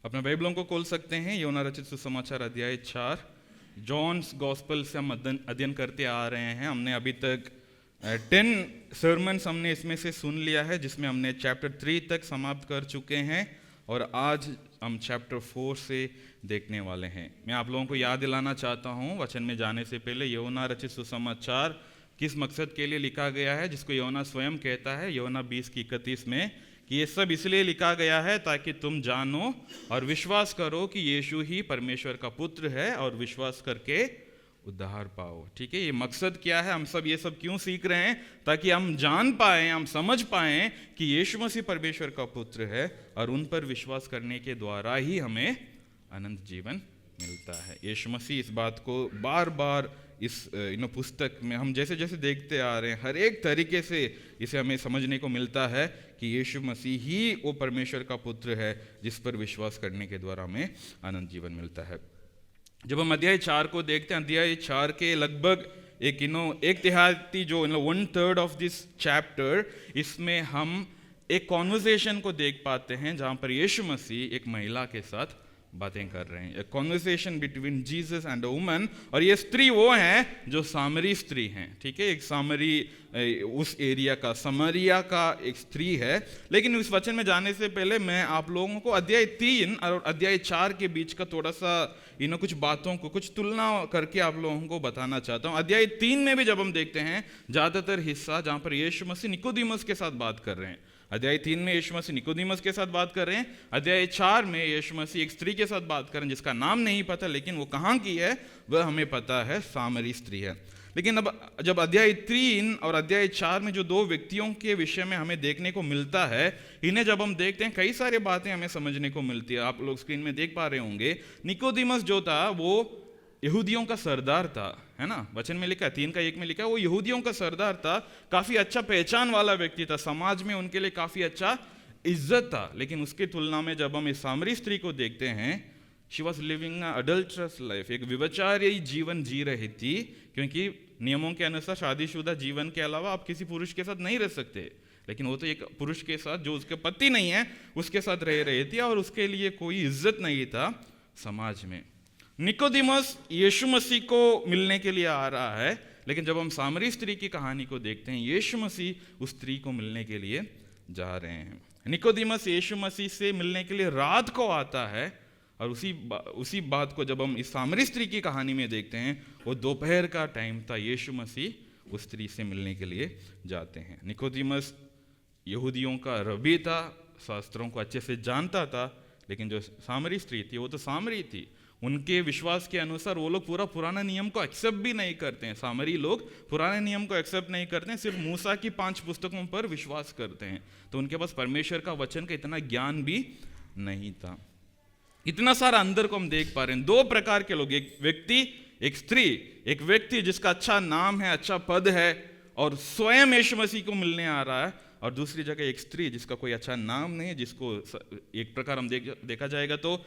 अपना बाइबलों को खोल सकते हैं। योना रचित सुसमाचार अध्याय 4। जॉन्स गॉस्पेल से हम अध्ययन करते आ रहे हैं। हमने अभी तक 10 सर्मन्स हमने इसमें से सुन लिया है, जिसमें हमने चैप्टर 3 तक समाप्त कर चुके हैं और आज हम चैप्टर 4 से देखने वाले हैं। मैं आप लोगों को याद दिलाना चाहता हूँ वचन में जाने से पहले, योना रचित सुसमाचार किस मकसद के लिए लिखा गया है, जिसको योना स्वयं कहता है योना 20:31 में कि ये सब इसलिए लिखा गया है ताकि तुम जानो और विश्वास करो कि यीशु ही परमेश्वर का पुत्र है और विश्वास करके उद्धार पाओ। ठीक है, ये मकसद क्या है, हम सब ये सब क्यों सीख रहे हैं? ताकि हम जान पाएं, हम समझ पाएं कि यीशु मसीह परमेश्वर का पुत्र है और उन पर विश्वास करने के द्वारा ही हमें अनंत जीवन मिलता है। यीशु मसीह इस बात को बार बार इस पुस्तक में हम जैसे जैसे देखते आ रहे हैं, हर एक तरीके से इसे हमें समझने को मिलता है कि यीशु मसीह ही वो परमेश्वर का पुत्र है जिस पर विश्वास करने के द्वारा हमें अनंत जीवन मिलता है। जब हम अध्याय 4 को देखते हैं, अध्याय 4 के लगभग एक तिहाई जो 1/3 ऑफ दिस चैप्टर, इसमें हम एक कॉन्वर्सेशन को देख पाते हैं जहां पर यीशु मसीह एक महिला के साथ बातें कर रहे हैं। Conversation between Jesus and a woman, और ये स्त्री वो हैं जो सामरी स्त्री हैं। ठीक है, एक सामरी उस एरिया का, समरिया का एक स्त्री है। लेकिन इस वचन में जाने से पहले मैं आप लोगों को अध्याय 3 और अध्याय 4 के बीच का थोड़ा सा कुछ बातों को, कुछ तुलना करके आप लोगों को बताना चाहता हूँ। अध्याय 3 में भी जब हम देखते हैं ज्यादातर हिस्सा जहां पर यीशु मसीह निकोदेमुस के साथ बात कर रहे हैं। अध्याय 3 में यीशु मसीह निकोदेमुस के साथ बात कर रहे हैं। अध्याय 4 में यीशु मसीह एक स्त्री के साथ बात कर रहे हैं जिसका नाम नहीं पता, लेकिन वो कहाँ की है वह हमें पता है, सामरी स्त्री है। लेकिन अब जब अध्याय 3 और अध्याय 4 में जो दो व्यक्तियों के विषय में हमें देखने को मिलता है, इन्हें जब हम देखते हैं कई सारी बातें हमें समझने को मिलती है। आप लोग स्क्रीन में देख पा रहे होंगे, निकोदेमुस जो था वो यहूदियों का सरदार था, है ना, वचन में लिखा है 3:1 में लिखा है, वो यहूदियों का सरदार था, काफी अच्छा पहचान वाला व्यक्ति था, समाज में उनके लिए काफी अच्छा इज्जत था। लेकिन उसकी तुलना में जब हम इस सामरी स्त्री को देखते हैं, she was living adulterous life, एक व्यभिचारी जीवन जी रही थी, क्योंकि नियमों के अनुसार शादीशुदा जीवन के अलावा आप किसी पुरुष के साथ नहीं रह सकते। लेकिन वो तो एक पुरुष के साथ, जो उसके पति नहीं है, उसके साथ रह रही थी और उसके लिए कोई इज्जत नहीं था समाज में। निकोदेमुस यीशु मसीह को मिलने के लिए आ रहा है, लेकिन जब हम सामरी स्त्री की कहानी को देखते हैं, यीशु मसीह उस स्त्री को मिलने के लिए जा रहे हैं। निकोदेमुस यीशु मसीह से मिलने के लिए रात को आता है, और उसी बात को जब हम इस सामरी स्त्री की कहानी में देखते हैं, वो दोपहर का टाइम था, यीशु मसीह उस स्त्री से मिलने के लिए जाते हैं। निकोदेमुस यहूदियों का रबी था, शास्त्रों को अच्छे से जानता था, लेकिन जो सामरी स्त्री थी वो तो सामरी थी। उनके विश्वास के अनुसार वो लोग पूरा पुराना नियम को एक्सेप्ट भी नहीं करते हैं। सामरी लोग पुराने नियम को एक्सेप्ट नहीं करते हैं, सिर्फ मूसा की 5 पुस्तकों पर विश्वास करते हैं। तो उनके पास परमेश्वर का वचन का इतना ज्ञान भी नहीं था। इतना सारा अंदर को हम देख पा रहे हैं। 2 प्रकार के लोग, एक व्यक्ति, एक स्त्री। एक व्यक्ति जिसका अच्छा नाम है, अच्छा पद है और स्वयं यीशु मसीह को मिलने आ रहा है, और दूसरी जगह एक स्त्री जिसका कोई अच्छा नाम नहीं है, जिसको एक प्रकार हम देखा जाएगा तो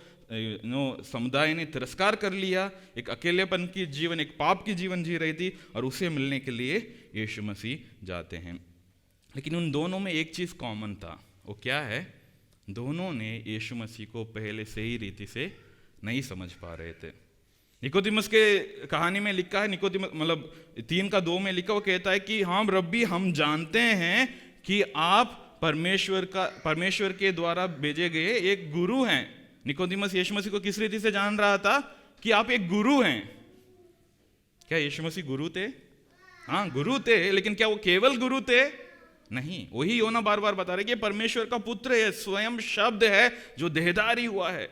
समुदाय ने तिरस्कार कर लिया, एक अकेलेपन की जीवन, एक पाप की जीवन जी रही थी, और उसे मिलने के लिए यीशु मसीह जाते हैं। लेकिन उन दोनों में एक चीज कॉमन था। वो क्या है? दोनों ने यीशु मसीह को पहले सही रीति से नहीं समझ पा रहे थे। निकोदेमुस के कहानी में लिखा है, निकोदेमुस 3:2 में लिखा, वो कहता है कि हाँ रब्बी, हम जानते हैं कि आप परमेश्वर के द्वारा भेजे गए एक गुरु हैं। निकोदेमुस यीशु मसीह को किस रीति से जान रहा था? कि आप एक गुरु हैं। क्या यीशु मसीह गुरु थे? हाँ, गुरु थे, लेकिन क्या वो केवल गुरु थे? नहीं। वही योना बार बार बता रहे कि परमेश्वर का पुत्र है, स्वयं शब्द है जो देहधारी हुआ है।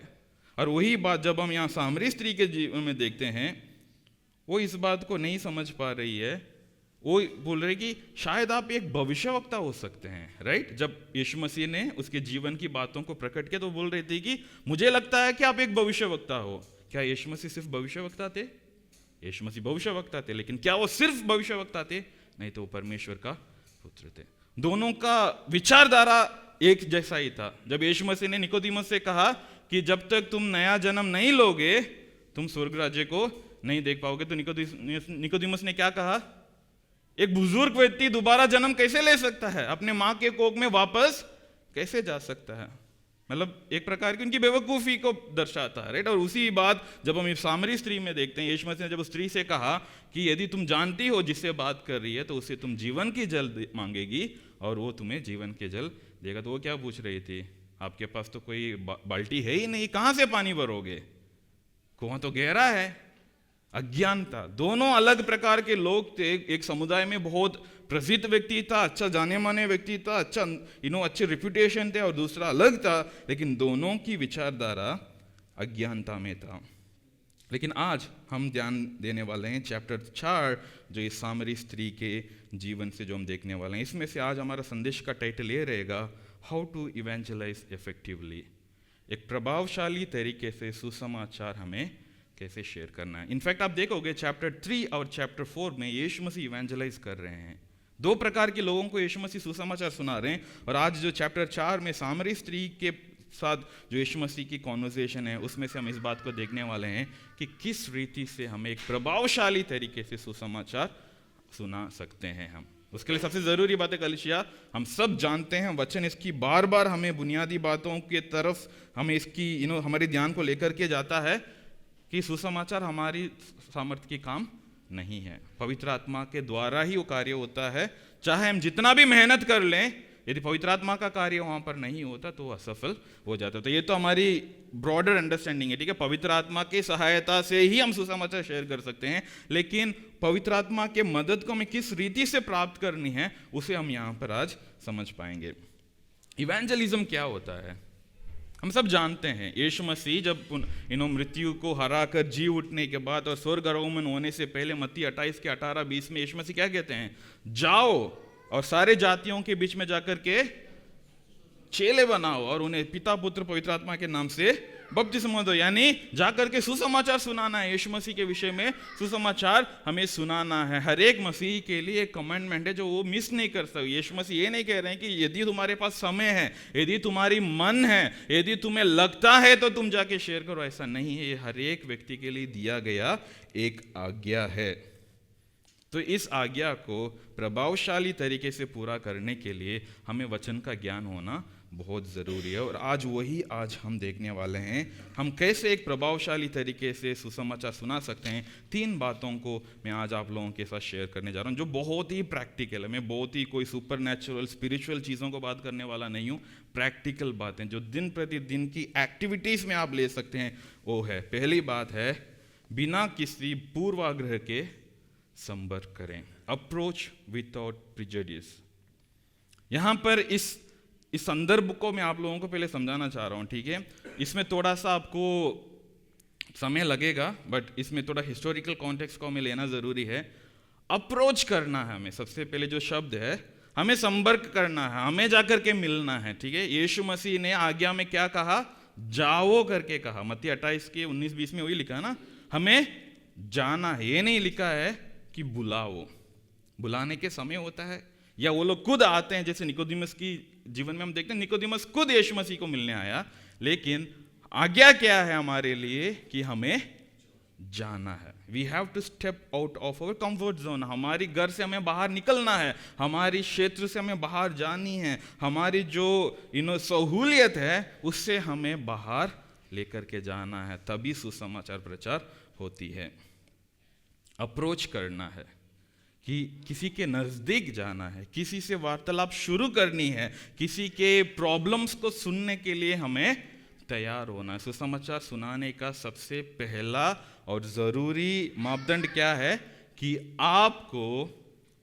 और वही बात जब हम यहाँ सामरी स्त्री के जीवन में देखते हैं, वो इस बात को नहीं समझ पा रही है। वो बोल रहे कि शायद आप एक भविष्यवक्ता हो सकते हैं, राइट। जब यीशु मसीह ने उसके जीवन की बातों को प्रकट किया तो बोल रही थी कि मुझे लगता है कि आप एक भविष्यवक्ता हो। क्या यीशु मसीह सिर्फ भविष्यवक्ता थे? यीशु मसीह भविष्यवक्ता थे, लेकिन क्या वो सिर्फ भविष्यवक्ता थे? नहीं, तो वो परमेश्वर का पुत्र थे। दोनों का विचारधारा एक जैसा ही था। जब यीशु मसीह ने निकोदेमुस से कहा कि जब तक तुम नया जन्म नहीं लोगे तुम स्वर्ग राज्य को नहीं देख पाओगे, तो निकोदेमुस ने क्या कहा? एक बुजुर्ग व्यक्ति दोबारा जन्म कैसे ले सकता है? अपने मां के कोख में वापस कैसे जा सकता है? मतलब एक प्रकार की उनकी बेवकूफ़ी को दर्शाता है, राइट। और उसी बात जब हम सामरी स्त्री में देखते हैं, यीशु मसीह ने जब उस स्त्री से कहा कि यदि तुम जानती हो जिससे बात कर रही है तो उससे तुम जीवन की जल मांगेगी और वो तुम्हें जीवन के जल देगा। तो वो क्या पूछ रही थी, आपके पास तो कोई बाल्टी है ही नहीं, कहाँ से पानी भरोगे, कुआं तो गहरा है। अज्ञानता, दोनों अलग प्रकार के लोग थे। एक समुदाय में बहुत प्रसिद्ध व्यक्ति था, अच्छा जाने माने व्यक्ति था, अच्छा अच्छे रिप्यूटेशन थे, और दूसरा अलग था, लेकिन दोनों की विचारधारा अज्ञानता में था। लेकिन आज हम ध्यान देने वाले हैं चैप्टर 4, जो इस सामरी स्त्री के जीवन से जो हम देखने वाले हैं। इसमें से आज हमारा संदेश का टाइटल ये रहेगा, हाउ टू इवेंजलाइज इफेक्टिवली। एक प्रभावशाली तरीके से सुसमाचार हमें कैसे शेयर करना है। इनफैक्ट आप देखोगे चैप्टर 3 और चैप्टर 4 में यीशु मसीह इवेंजलाइज कर रहे हैं, दो प्रकार के लोगों को यीशु मसीह सुसमाचार सुना रहे हैं। और आज जो चैप्टर 4 में सामरी स्त्री के साथ जो यीशु मसीह की कॉन्वर्सेशन है, उसमें से हम इस बात को देखने वाले हैं कि किस रीति से हमें एक प्रभावशाली तरीके से सुसमाचार सुना सकते हैं हम। उसके लिए सबसे ज़रूरी बात है कलीसिया, हम सब जानते हैं, वचन इसकी बार बार हमें बुनियादी बातों के तरफ हमें इसकी हमारे ध्यान को लेकर के जाता है कि सुसमाचार हमारी सामर्थ्य की काम नहीं है, पवित्र आत्मा के द्वारा ही वो कार्य होता है। चाहे हम जितना भी मेहनत कर लें, यदि पवित्र आत्मा का कार्य वहाँ पर नहीं होता तो असफल हो जाता। तो ये तो हमारी ब्रॉडर अंडरस्टैंडिंग है, ठीक है। पवित्र आत्मा की सहायता से ही हम सुसमाचार शेयर कर सकते हैं, लेकिन पवित्र आत्मा के मदद को हमें किस रीति से प्राप्त करनी है, उसे हम यहाँ पर आज समझ पाएंगे। इवेंजलिज्म क्या होता है, हम सब जानते हैं। यीशु मसीह जब मृत्यु को हराकर जी उठने के बाद और स्वर्ग आरोहण होने से पहले मत्ती 28 के 18-20 में यीशु मसीह क्या कहते हैं, जाओ और सारे जातियों के बीच में जाकर के चेले बनाओ और उन्हें पिता पुत्र पवित्र आत्मा के नाम से बपतिस्मा दो। यानी जाकर के सुसमाचार सुनाना है। यीशु मसीह के विषय में सुसमाचार हमें सुनाना है। हर एक मसीह के लिए एक कमांडमेंट है जो वो मिस नहीं कर सकते। यीशु मसीह ये नहीं कह रहे हैं कि यदि तुम्हारे पास समय है, यदि तुम्हारी मन है, यदि तुम्हें लगता है तो तुम जाके शेयर करो, ऐसा नहीं है। ये हर एक व्यक्ति के लिए दिया गया एक आज्ञा है। तो इस आज्ञा को प्रभावशाली तरीके से पूरा करने के लिए हमें वचन का ज्ञान होना बहुत ज़रूरी है। और आज हम देखने वाले हैं, हम कैसे एक प्रभावशाली तरीके से सुसमाचार सुना सकते हैं। 3 बातों को मैं आज आप लोगों के साथ शेयर करने जा रहा हूँ, जो बहुत ही प्रैक्टिकल है। मैं बहुत ही कोई सुपर नेचुरल स्पिरिचुअल चीज़ों को बात करने वाला नहीं हूँ। प्रैक्टिकल बातें जो दिन प्रतिदिन की एक्टिविटीज़ में आप ले सकते हैं, वो है। पहली बात है, बिना किसी पूर्वाग्रह के संपर्क करें। Approach without prejudice. यहाँ पर इस संदर्भ को मैं आप लोगों को पहले समझाना चाह रहा हूँ, ठीक है। इसमें थोड़ा सा आपको समय लगेगा, बट इसमें थोड़ा हिस्टोरिकल कॉन्टेक्स्ट को हमें लेना ज़रूरी है। अप्रोच करना है हमें, सबसे पहले जो शब्द है, हमें संपर्क करना है, हमें जाकर के मिलना है, ठीक है। यीशु मसीह ने आज्ञा में क्या कहा, जाओ करके कहा। मत्ती 28 के 19-20 में वही लिखा है ना, हमें जाना है। ये नहीं लिखा है कि बुलाओ, बुलाने के समय होता है, या वो लोग खुद आते हैं। जैसे निकोदिमस की जीवन में हम देखते हैं, निकोदिमस खुद यीशु मसीह को मिलने आया। लेकिन आज्ञा क्या है हमारे लिए कि हमें जाना है। We have to step out of our comfort zone. हमारी घर से हमें बाहर निकलना है, हमारी क्षेत्र से हमें बाहर जानी है, हमारी जो सहूलियत है उससे हमें बाहर लेकर के जाना है, तभी सुसमाचार प्रचार होती है। अप्रोच करना है कि किसी के नज़दीक जाना है, किसी से वार्तालाप शुरू करनी है, किसी के प्रॉब्लम्स को सुनने के लिए हमें तैयार होना है। सुसमाचार सुनाने का सबसे पहला और ज़रूरी मापदंड क्या है कि आपको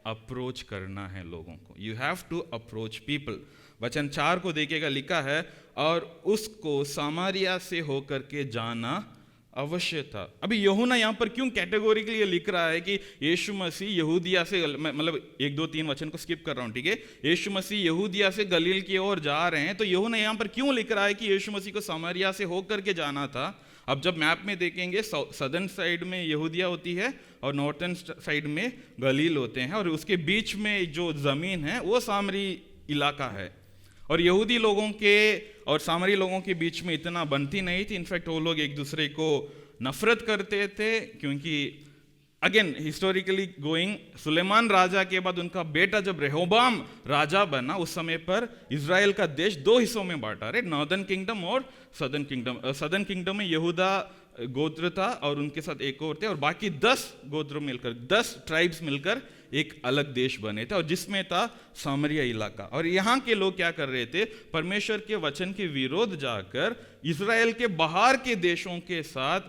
अप्रोच करना है लोगों को। You have to approach people. वचन 4 को देखिएगा, लिखा है और उसको सामरिया से होकर के जाना अवश्य था। अभी यूहन्ना यहाँ पर क्यों कैटेगोरिकली लिख रहा है कि यीशु मसीह यहूदिया से, मतलब 1, 2, 3 वचन को स्किप कर रहा हूँ, ठीक है। यीशु मसीह यहूदिया से गलील की ओर जा रहे हैं, तो यूहन्ना यहाँ पर क्यों लिख रहा है कि यीशु मसीह को सामरिया से होकर के जाना था। अब जब मैप में देखेंगे, सदर्न साइड में यहूदिया होती है और नॉर्थर्न साइड में गलील होते हैं, और उसके बीच में जो ज़मीन है वो सामरी इलाका है। और यहूदी लोगों के और सामरी लोगों के बीच में इतना बनती नहीं थी। इनफैक्ट वो लोग एक दूसरे को नफरत करते थे, क्योंकि अगेन हिस्टोरिकली गोइंग, सुलेमान राजा के बाद उनका बेटा जब रेहोबाम राजा बना, उस समय पर इज़राइल का देश दो हिस्सों में बांटा, राइट, नॉर्दर्न किंगडम और सदर्न किंगडम। सदर्न किंगडम में यहूदा गोत्र था और उनके साथ एक और थे, और बाकी 10 गोत्र मिलकर, 10 ट्राइब्स मिलकर एक अलग देश बने थे, और जिसमें था सामरिया इलाका। और यहाँ के लोग क्या कर रहे थे, परमेश्वर के वचन के विरोध जाकर इज़राइल के बाहर के देशों के साथ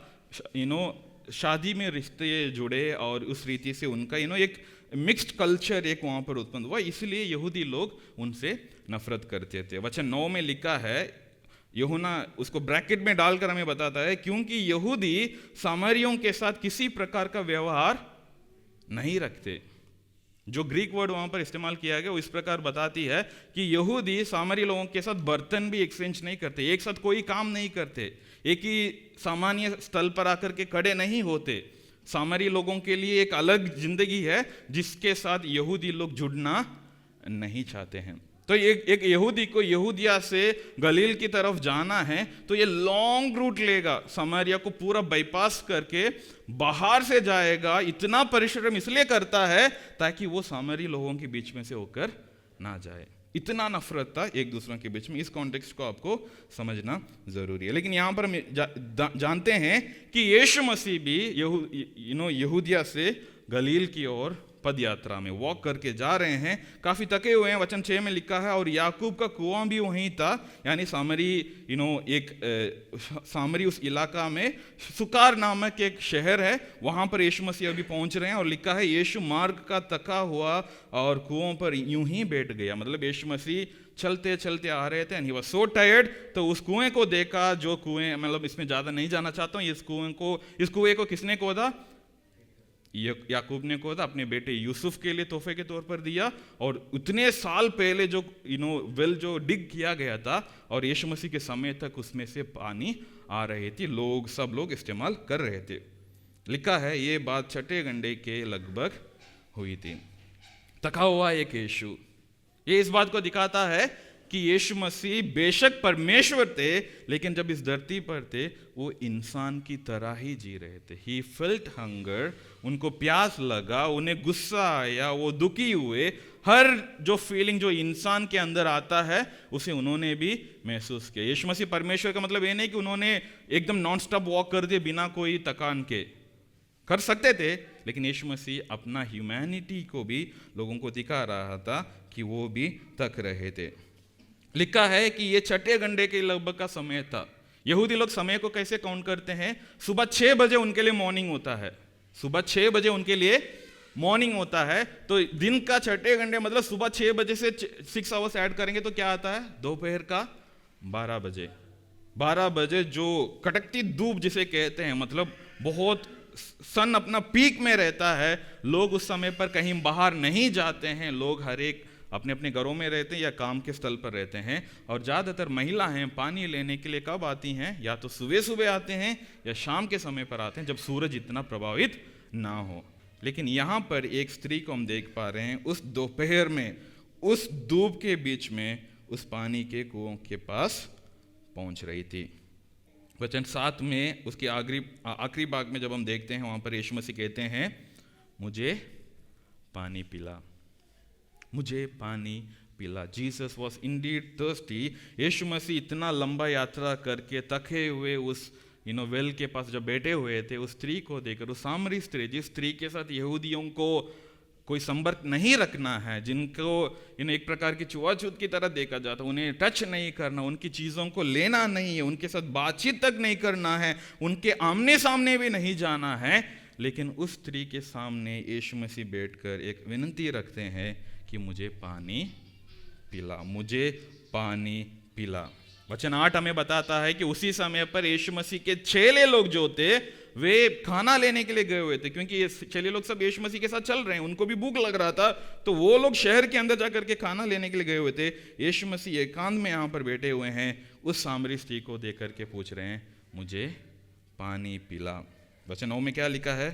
शादी में रिश्ते जुड़े, और उस रीति से उनका एक मिक्स्ड कल्चर एक वहाँ पर उत्पन्न हुआ। इसलिए यहूदी लोग उनसे नफरत करते थे। वचन 9 में लिखा है, यूहन्ना उसको ब्रैकेट में डालकर हमें बताता है, क्योंकि यहूदी सामरियों के साथ किसी प्रकार का व्यवहार नहीं रखते। जो ग्रीक वर्ड वहां पर इस्तेमाल किया गया वो इस प्रकार बताती है कि यहूदी सामरी लोगों के साथ बर्तन भी एक्सचेंज नहीं करते, एक साथ कोई काम नहीं करते, एक ही सामान्य स्थल पर आकर के खड़े नहीं होते। सामरी लोगों के लिए एक अलग जिंदगी है जिसके साथ यहूदी लोग जुड़ना नहीं चाहते हैं। तो एक यहूदी को यहूदिया से गलील की तरफ जाना है तो ये लॉन्ग रूट लेगा, समारिया को पूरा बाईपास करके बाहर से जाएगा। इतना परिश्रम इसलिए करता है ताकि वो सामरी लोगों के बीच में से होकर ना जाए। इतना नफरत था एक दूसरे के बीच में। इस कॉन्टेक्स्ट को आपको समझना जरूरी है। लेकिन यहाँ पर हम जानते हैं कि यीशु मसीह भी यहूदिया से गलील की ओर पद यात्रा में वॉक करके जा रहे हैं, काफी थके हुए हैं। वचन 6 में लिखा है, और याकूब का कुआं भी वहीं था, यानी सामरी उस इलाका में सुकार नामक एक शहर है, वहां पर यीशु मसीह अभी पहुंच रहे हैं। और लिखा है, यीशु मार्ग का थका हुआ और कुओं पर यूं ही बैठ गया। मतलब यीशु मसीह चलते चलते आ रहे थे, and he was so tired. तो उस कुएं को देखा, जो कुएं, मतलब इसमें ज्यादा नहीं जाना चाहता हूं, इस कुएं को किसने खोदा? याकूब ने खोदा, अपने बेटे यूसुफ के लिए तोहफे के तौर पर दिया। और उतने साल पहले जो वेल जो डिग किया गया था, और यीशु मसीह के समय तक उसमें से पानी आ रही थी, सब लोग इस्तेमाल कर रहे थे। लिखा है, ये बात छठे घंटे के लगभग हुई थी। थका हुआ एक यीशु, ये इस बात को दिखाता है कि यीशु मसीह बेशक परमेश्वर थे, लेकिन जब इस धरती पर थे वो इंसान की तरह ही जी रहे थे। ही फेल्ट हंगर, उनको प्यास लगा, उन्हें गुस्सा आया, वो दुखी हुए। हर जो फीलिंग जो इंसान के अंदर आता है उसे उन्होंने भी महसूस किया। यीशु मसीह परमेश्वर का मतलब ये नहीं कि उन्होंने एकदम नॉन स्टॉप वॉक कर दिए बिना कोई थकान के, कर सकते थे, लेकिन यीशु मसीह अपना ह्यूमैनिटी को भी लोगों को दिखा रहा था कि वो भी थक रहे थे। लिखा है कि ये छठे घंटे के लगभग का समय था। यहूदी लोग समय को कैसे काउंट करते हैं? सुबह 6 बजे उनके लिए मॉर्निंग होता है, सुबह 6 बजे उनके लिए मॉर्निंग होता है। तो दिन का छठे घंटे मतलब सुबह 6 बजे से 6 आवर्स ऐड करेंगे तो क्या आता है? दोपहर का 12 बजे। 12 बजे जो कटकती धूप जिसे कहते हैं, मतलब बहुत सन अपना पीक में रहता है। लोग उस समय पर कहीं बाहर नहीं जाते हैं, लोग हर एक अपने अपने घरों में रहते हैं या काम के स्थल पर रहते हैं। और ज़्यादातर महिला हैं, पानी लेने के लिए कब आती हैं? या तो सुबह सुबह आते हैं या शाम के समय पर आते हैं, जब सूरज इतना प्रभावित ना हो। लेकिन यहाँ पर एक स्त्री को हम देख पा रहे हैं, उस दोपहर में, उस धूप के बीच में, उस पानी के कुओं के पास पहुँच रही थी। वचन 7 में उसके आखिरी भाग में जब हम देखते हैं, वहाँ पर यीशु मसीह कहते हैं, मुझे पानी पिला, मुझे पानी पिला। Jesus was indeed thirsty. यीशु मसीह इतना लंबा यात्रा करके थके हुए उस वेल के पास जब बैठे हुए थे, उस स्त्री को देखकर, उस सामरी स्त्री, जिस स्त्री के साथ यहूदियों को कोई संपर्क नहीं रखना है, जिनको एक प्रकार की छुआछूत की तरह देखा जाता, उन्हें टच नहीं करना, उनकी चीज़ों को लेना नहीं है, उनके साथ बातचीत तक नहीं करना है, उनके आमने सामने भी नहीं जाना है। लेकिन उस स्त्री के सामने यीशु मसीह बैठकर एक विनती रखते हैं कि मुझे पानी पिला, मुझे पानी पिला। वचन 8 हमें बताता है कि उसी समय पर यीशु मसीह के चेले लोग जो थे वे खाना लेने के लिए गए हुए थे, क्योंकि ये चेले लोग सब यीशु मसीह के साथ चल रहे हैं, उनको भी भूख लग रहा था, तो वो लोग शहर के अंदर जाकर के खाना लेने के लिए गए हुए थे। यीशु मसीह एकांत में यहाँ पर बैठे हुए हैं, उस सामरी स्त्री को देख करके पूछ रहे हैं, मुझे पानी पिला। वचन 9 में क्या लिखा है?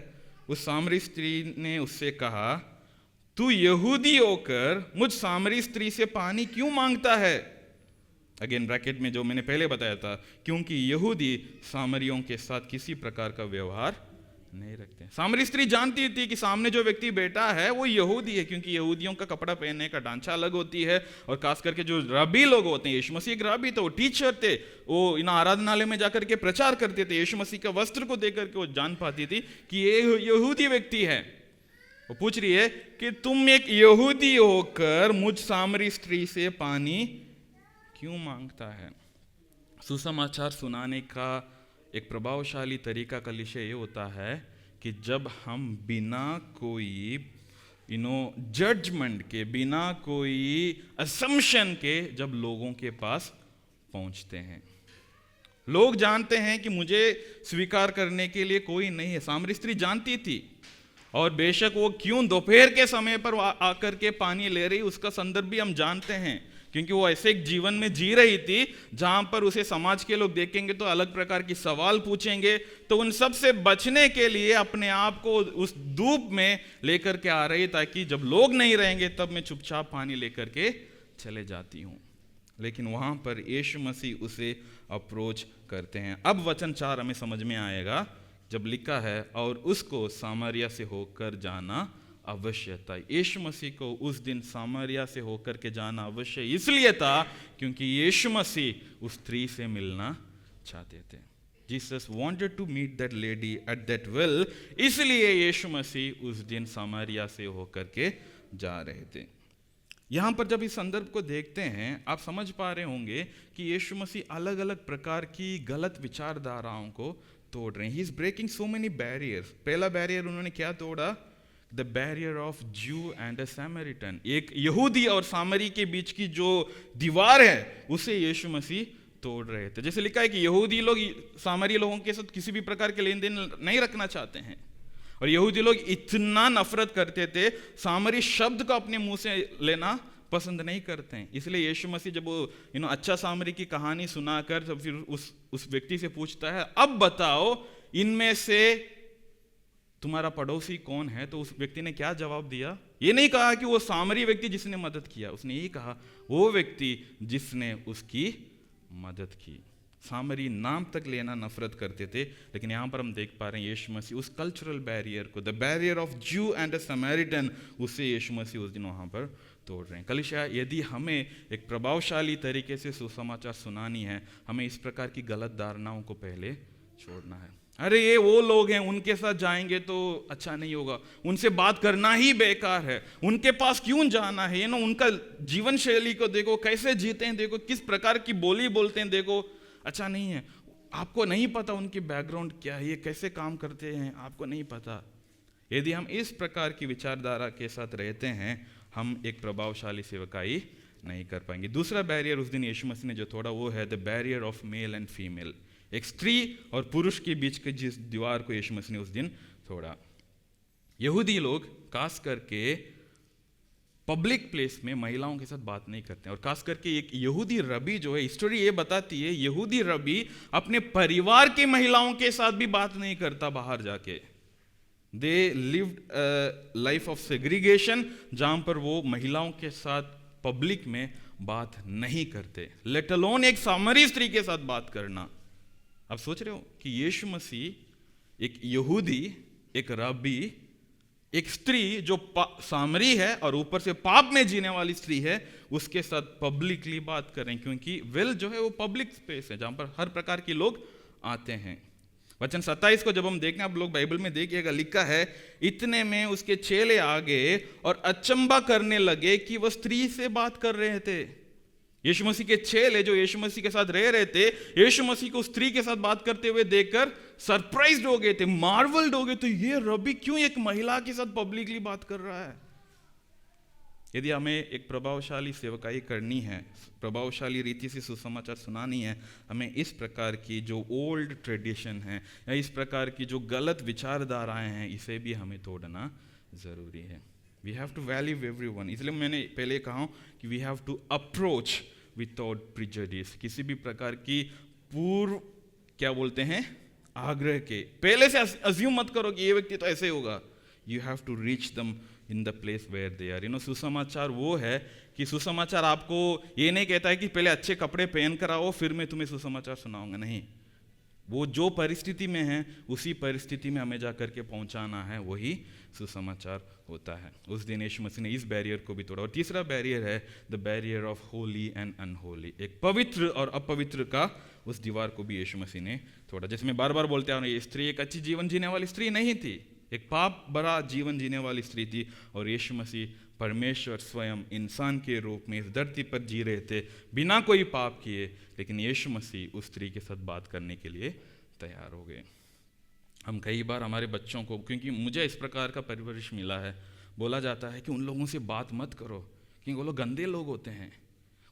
उस सामरी स्त्री ने उससे कहा, तू यहूदी होकर मुझ सामरी स्त्री से पानी क्यों मांगता है? अगेन ब्रैकेट में जो मैंने पहले बताया था, क्योंकि यहूदी सामरियों के साथ किसी प्रकार का व्यवहार नहीं रखते। सामरी स्त्री जानती थी कि सामने जो व्यक्ति बैठा है वो यहूदी है, क्योंकि यहूदियों का कपड़ा पहनने का ढांचा अलग होती है, और खास करके जो रबी लोग होते हैं, यीशु मसीह एक रबी तो वो टीचर थे, वो इन आराधनालय में जाकर के प्रचार करते थे। यीशु मसीह का वस्त्र को देख करके वो जान पाती थी कि ये यहूदी व्यक्ति है। वो पूछ रही है कि तुम एक यहूदी होकर मुझ सामरी स्त्री से पानी क्यों मांगता है। सुसमाचार सुनाने का एक प्रभावशाली तरीका का विषय ये होता है कि जब हम बिना कोई जजमेंट के, बिना कोई असम्पशन के जब लोगों के पास पहुंचते हैं। लोग जानते हैं कि मुझे स्वीकार करने के लिए कोई नहीं है। सामरी स्त्री जानती थी, और बेशक वो क्यों दोपहर के समय पर आकर के पानी ले रही, उसका संदर्भ भी हम जानते हैं, क्योंकि वो ऐसे एक जीवन में जी रही थी जहां पर उसे समाज के लोग देखेंगे तो अलग प्रकार की सवाल पूछेंगे, तो उन सब से बचने के लिए अपने आप को उस धूप में लेकर के आ रही, ताकि जब लोग नहीं रहेंगे तब मैं चुपचाप पानी लेकर के चले जाती हूँ। लेकिन वहां पर यीशु मसीह उसे अप्रोच करते हैं। अब वचन 4 हमें समझ में आएगा, जब लिखा है और उसको सामरिया से होकर जाना अवश्य था। यीशु मसीह को उस दिन सामरिया से होकर के जाना अवश्य इसलिए था क्योंकि यीशु मसीह उस स्त्री से मिलना चाहते थे। Jesus wanted to meet that lady at that well, इसलिए यीशु मसीह उस दिन सामरिया से होकर के जा रहे थे। यहां पर जब इस संदर्भ को देखते हैं, आप समझ पा रहे होंगे कि यीशु मसीह अलग अलग प्रकार की गलत विचारधाराओं को तोड़ रहे हैं। He is breaking so many barriers. पहला बैरियर उन्होंने क्या तोड़ा? The barrier of Jew and a Samaritan. एक यहूदी और सामरी के बीच की जो दीवार है उसे यीशु मसीह तोड़ रहे थे। जैसे लिखा है कि यहूदी लोग सामरी लोगों के साथ किसी भी प्रकार के लेन देन नहीं रखना चाहते हैं, और यहूदी लोग इतना नफरत करते थे, सामरी शब्द को अपने मुंह से लेना पसंद नहीं करते हैं। इसलिए यीशु मसीह जब वो अच्छा सामरी की कहानी सुनाकर जब फिर उस व्यक्ति से पूछता है, अब बताओ इनमें से तुम्हारा पड़ोसी कौन है, तो उस व्यक्ति ने क्या जवाब दिया? ये नहीं कहा कि वो सामरी व्यक्ति जिसने मदद किया, उसने यही कहा वो व्यक्ति जिसने उसकी मदद की। सामरी नाम तक लेना नफरत करते थे, लेकिन यहां पर हम देख पा रहे हैं यीशु मसीह उस कल्चरल बैरियर को, the barrier of Jew and a Samaritan, उसे यीशु मसीह उस दिन वहां पर तोड़ रहे हैं। कलीसिया, यदि हमें एक प्रभावशाली तरीके से सुसमाचार सुनानी है, हमें इस प्रकार की गलत धारणाओं को पहले छोड़ना है। अरे ये वो लोग हैं, उनके साथ जाएंगे तो अच्छा नहीं होगा, उनसे बात करना ही बेकार है, उनके पास क्यों जाना है, उनका जीवन शैली को देखो, कैसे जीते हैं, देखो किस प्रकार की बोली बोलते हैं, देखो अच्छा नहीं है। आपको नहीं पता उनकी बैकग्राउंड क्या है, ये कैसे काम करते हैं, आपको नहीं पता। यदि हम इस प्रकार की विचारधारा के साथ रहते हैं, हम एक प्रभावशाली सेवकाई नहीं कर पाएंगे। दूसरा बैरियर उस दिन यीशु मसीह ने जो तोड़ा वो है the barrier of male and female. एक स्त्री और पुरुष के बीच की जिस दीवार को यीशु मसीह ने उस दिन तोड़ा। यहूदी लोग खास करके पब्लिक प्लेस में महिलाओं के साथ बात नहीं करते, और खास करके एक यहूदी रबी जो है, स्टोरी ये बताती है यहूदी रबी अपने परिवार की महिलाओं के साथ भी बात नहीं करता बाहर जाके। They lived life of segregation, जहां पर वो महिलाओं के साथ पब्लिक में बात नहीं करते, लेट अलोन एक सामरी स्त्री के साथ बात करना। आप सोच रहे हो कि यीशु मसीह एक यहूदी, एक रबी, एक स्त्री जो सामरी है और ऊपर से पाप में जीने वाली स्त्री है, उसके साथ पब्लिकली बात करें, क्योंकि वेल जो है वो पब्लिक स्पेस है जहां पर हर प्रकार के लोग आते हैं। वचन 27 को जब हम देखें, आप लोग बाइबल में देखिएगा, लिखा है इतने में उसके चेले आ गए और अचंबा करने लगे कि वह स्त्री से बात कर रहे थे। यीशु मसीह के चेले जो यीशु मसीह के साथ रह रहे थे, यीशु मसीह को स्त्री के साथ बात करते हुए देखकर सरप्राइज्ड हो गए थे, मार्वल्ड हो गए थे, ये रबी क्यों एक महिला के साथ पब्लिकली बात कर रहा है। यदि हमें एक प्रभावशाली सेवकाई करनी है, प्रभावशाली रीति से सुसमाचार सुनानी है, हमें इस प्रकार की जो ओल्ड ट्रेडिशन है या इस प्रकार की जो गलत विचारधाराएं हैं, इसे भी हमें तोड़ना जरूरी है। We have to value everyone. इसलिए मैंने पहले कहा कि we have to approach without prejudice. किसी भी प्रकार की पूर्व क्या बोलते हैं आग्रह के पहले से अज्यूम मत करो कि ये व्यक्ति तो ऐसे होगा। You have to reach them in the place where they are. सुसमाचार वो है कि सुसमाचार आपको ये नहीं कहता है कि पहले अच्छे कपड़े पहन कर आओ फिर मैं तुम्हें सुसमाचार सुनाऊंगा, नहीं। वो जो परिस्थिति में है उसी परिस्थिति में हमें जाकर के पहुंचाना है, वही सुसमाचार होता है। उस दिन यीशु मसीह ने इस बैरियर को भी तोड़ा। और तीसरा बैरियर है the barrier of Holi and unholy. एक पवित्र और अपवित्र का उस दीवार को भी यीशु मसीह ने तोड़ा। जैसे मैं बार बार बोलते आ रहा हूं, ये स्त्री एक अच्छी जीवन जीने वाली स्त्री नहीं थी, एक पाप भरा जीवन जीने वाली स्त्री थी। और यीशु मसीह परमेश्वर स्वयं इंसान के रूप में इस धरती पर जी रहे थे बिना कोई पाप किए, लेकिन यीशु मसीह उस स्त्री के साथ बात करने के लिए तैयार हो गए। हम कई बार हमारे बच्चों को, क्योंकि मुझे इस प्रकार का परवरिश मिला है, बोला जाता है कि उन लोगों से बात मत करो क्योंकि वो लोग गंदे लोग होते हैं,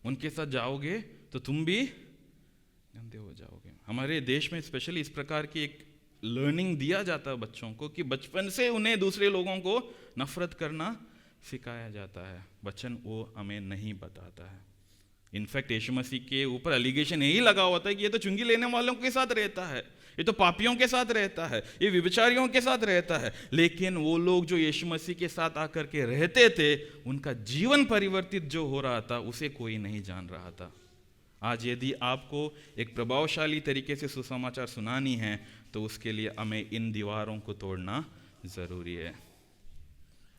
उनके साथ जाओगे तो तुम भी गंदे हो जाओगे। हमारे देश में स्पेशली इस प्रकार की एक लर्निंग दिया जाता है बच्चों को कि बचपन से उन्हें दूसरे लोगों को नफरत करना सिखाया जाता है। वचन वो हमें नहीं बताता है। इनफैक्ट यीशु मसीह के ऊपर एलिगेशन यही लगा हुआ था कि ये तो चुंगी लेने वालों के साथ रहता है, ये तो पापियों के साथ रहता है, ये व्यभिचारियों के साथ रहता है। लेकिन वो लोग जो यीशु मसीह के साथ आकर के रहते थे, उनका जीवन परिवर्तित जो हो रहा था उसे कोई नहीं जान रहा था। आज यदि आपको एक प्रभावशाली तरीके से सुसमाचार सुनानी है तो उसके लिए हमें इन दीवारों को तोड़ना जरूरी है।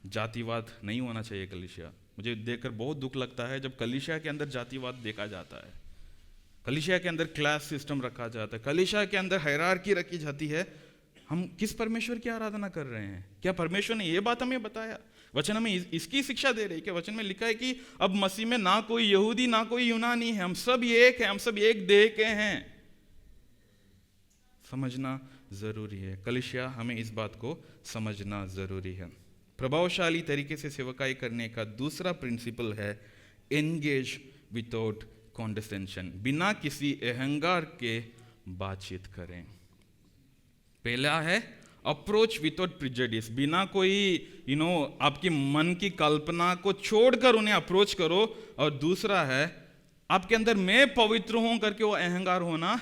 जातिवाद नहीं होना चाहिए कलीसिया। मुझे देखकर बहुत दुख लगता है जब कलीसिया के अंदर जातिवाद देखा जाता है, कलीसिया के अंदर क्लास सिस्टम रखा जाता है, कलीसिया के अंदर हायरार्की रखी जाती है। हम किस परमेश्वर की आराधना कर रहे हैं? क्या परमेश्वर ने ये बात हमें बताया? वचन हमें इसकी शिक्षा दे रही है कि वचन में लिखा है कि अब मसीह में ना कोई यहूदी ना कोई यूनानी है, हम सब एक हैं, हम सब एक देह के हैं। समझना जरूरी है। कलीसिया हमें इस बात को समझना जरूरी है। प्रभावशाली तरीके से सेवकाई करने का दूसरा प्रिंसिपल है एंगेज विदाउट कॉन्डेसेंशन। बिना किसी अहंकार के बातचीत करें। पहला है अप्रोच विदाउट प्रिजुडिस। बिना कोई आपकी मन की कल्पना को छोड़कर उन्हें अप्रोच करो। और दूसरा है आपके अंदर मैं पवित्र हूं करके वो अहंकार होना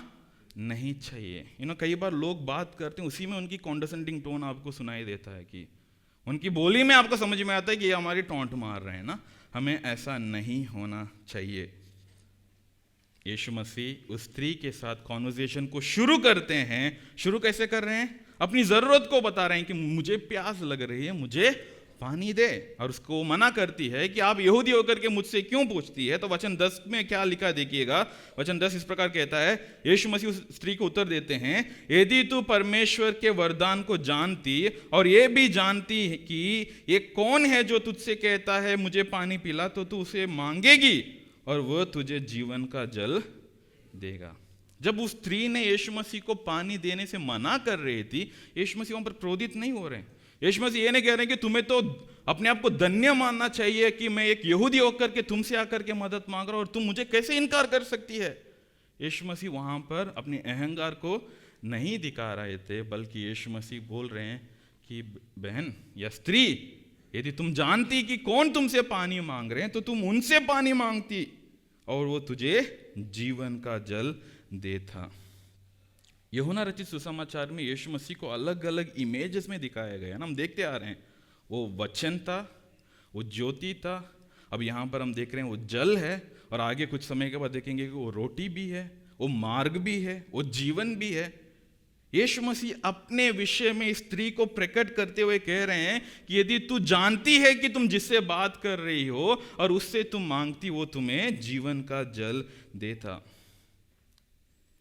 नहीं चाहिए। कई बार लोग बात करते हैं, उसी में उनकी कॉन्डेसेंडिंग टोन आपको सुनाई देता है कि उनकी बोली में आपको समझ में आता है कि ये हमारी टोंट मार रहे हैं ना। हमें ऐसा नहीं होना चाहिए। यीशु मसीह उस स्त्री के साथ कॉन्वर्सेशन को शुरू करते हैं। शुरू कैसे कर रहे हैं? अपनी जरूरत को बता रहे हैं कि मुझे प्यास लग रही है, मुझे पानी दे। और उसको मना करती है कि आप यहूदी होकर के मुझसे क्यों पूछती है। तो वचन 10 में क्या लिखा देखिएगा। वचन 10 इस प्रकार कहता है, यीशु मसीह उस स्त्री को उत्तर देते हैं, यदि तू परमेश्वर के वरदान को जानती और ये भी जानती कि ये कौन है जो तुझसे कहता है मुझे पानी पिला, तो तू उसे मांगेगी और वह तुझे जीवन का जल देगा। जब उस स्त्री ने यीशु मसीह को पानी देने से मना कर रही थी, यीशु मसीह वहां पर क्रोधित नहीं हो रहे हैं। यीशु मसीह ये नहीं कह रहे हैं कि तुम्हें तो अपने आप को धन्य मानना चाहिए कि मैं एक यहूदी होकर के तुमसे आकर के मदद मांग रहा हूं और तुम मुझे कैसे इनकार कर सकती है। यीशु मसीह वहां पर अपने अहंकार को नहीं दिखा रहे थे, बल्कि यीशु मसीह बोल रहे हैं कि बहन या स्त्री, यदि तुम जानती कि कौन तुमसे पानी मांग रहे हैं तो तुम उनसे पानी मांगती और वो तुझे जीवन का जल देता। यूहन्ना रचित सुसमाचार में यीशु मसीह को अलग अलग इमेजेस में दिखाया गया ना। हम देखते आ रहे हैं, वो वचन था, वो ज्योति था, अब यहाँ पर हम देख रहे हैं वो जल है, और आगे कुछ समय के बाद देखेंगे कि वो रोटी भी है, वो मार्ग भी है, वो जीवन भी है। यीशु मसीह अपने विषय में स्त्री को प्रकट करते हुए कह रहे हैं कि यदि तू जानती है कि तुम जिससे बात कर रही हो और उससे तुम मांगती, वो तुम्हें जीवन का जल देता।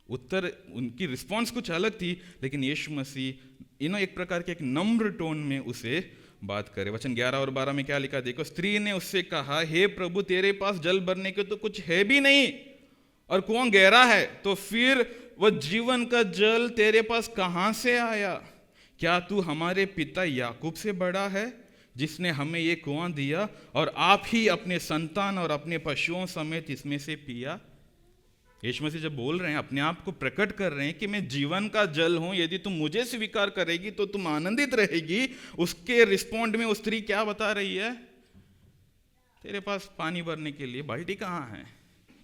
उत्तर, उनकी रिस्पॉन्स कुछ अलग थी, लेकिन यीशु मसीह एक प्रकार के एक नम्र टोन में उसे बात करे। वचन 11 और 12 में क्या लिखा देखो। स्त्री ने उससे कहा, हे प्रभु, तेरे पास जल भरने के तो कुछ है भी नहीं और कुआं गहरा है, तो फिर वह जीवन का जल तेरे पास कहां से आया? क्या तू हमारे पिता याकूब से बड़ा है जिसने हमें ये कुआं दिया और आप ही अपने संतान और अपने पशुओं समेत इसमें से पिया? यीशु मसीह जब बोल रहे हैं, अपने आप को प्रकट कर रहे हैं कि मैं जीवन का जल हूं, यदि तुम मुझे स्वीकार करेगी तो तुम आनंदित रहेगी। उसके रिस्पॉन्ड में वो स्त्री क्या बता रही है? तेरे पास पानी भरने के लिए बाल्टी कहां है?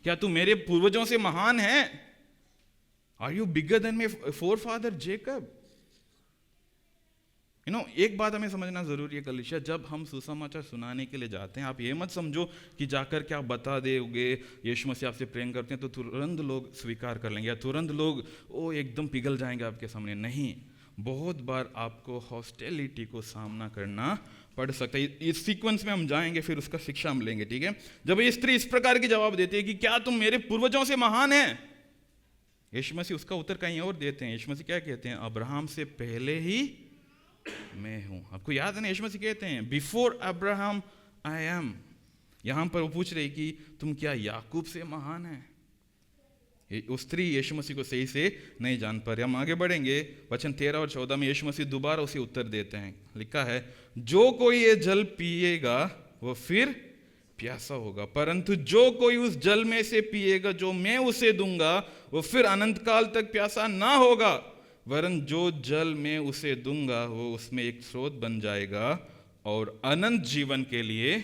क्या तू मेरे पूर्वजों से महान है? Are you bigger than my forefather Jacob? एक बात हमें समझना जरूरी है कलीसिया, जब हम सुसमाचार सुनाने के लिए जाते हैं, आप ये मत समझो कि जाकर के आप बता दोगे यीशु मसीह आपसे प्रेम करते हैं तो तुरंत लोग स्वीकार कर लेंगे या तुरंत लोग एकदम पिघल जाएंगे आपके सामने। नहीं, बहुत बार आपको हॉस्टिलिटी को सामना करना पड़ सकता है। इस सीक्वेंस में हम जाएंगे, फिर उसका शिक्षा हम लेंगे, ठीक है। जब ये स्त्री इस प्रकार के जवाब देती है कि क्या तुम मेरे पूर्वजों से महान है, यीशु मसीह उसका उत्तर कहीं और देते हैं। यीशु मसीह क्या कहते हैं? अब्राहम से पहले ही मैं हूं। आपको याद है ना, यीशु मसीह कहते हैं बिफोर अब्राहम आई एम। यहां पर वो पूछ रही कि तुम क्या याकूब से महान है? उस स्त्री यीशु मसीह को सही से नहीं जान पा रहे। हम आगे बढ़ेंगे, वचन 13 और 14 में यीशु मसीह दोबारा उसे उत्तर देते हैं। लिखा है, जो कोई ये जल पिएगा वो फिर प्यासा होगा, परंतु जो कोई उस जल में से पिएगा जो मैं उसे दूंगा वो फिर अनंत काल तक प्यासा ना होगा, वरन जो जल मैं उसे दूंगा वो उसमें एक स्रोत बन जाएगा और अनंत जीवन के लिए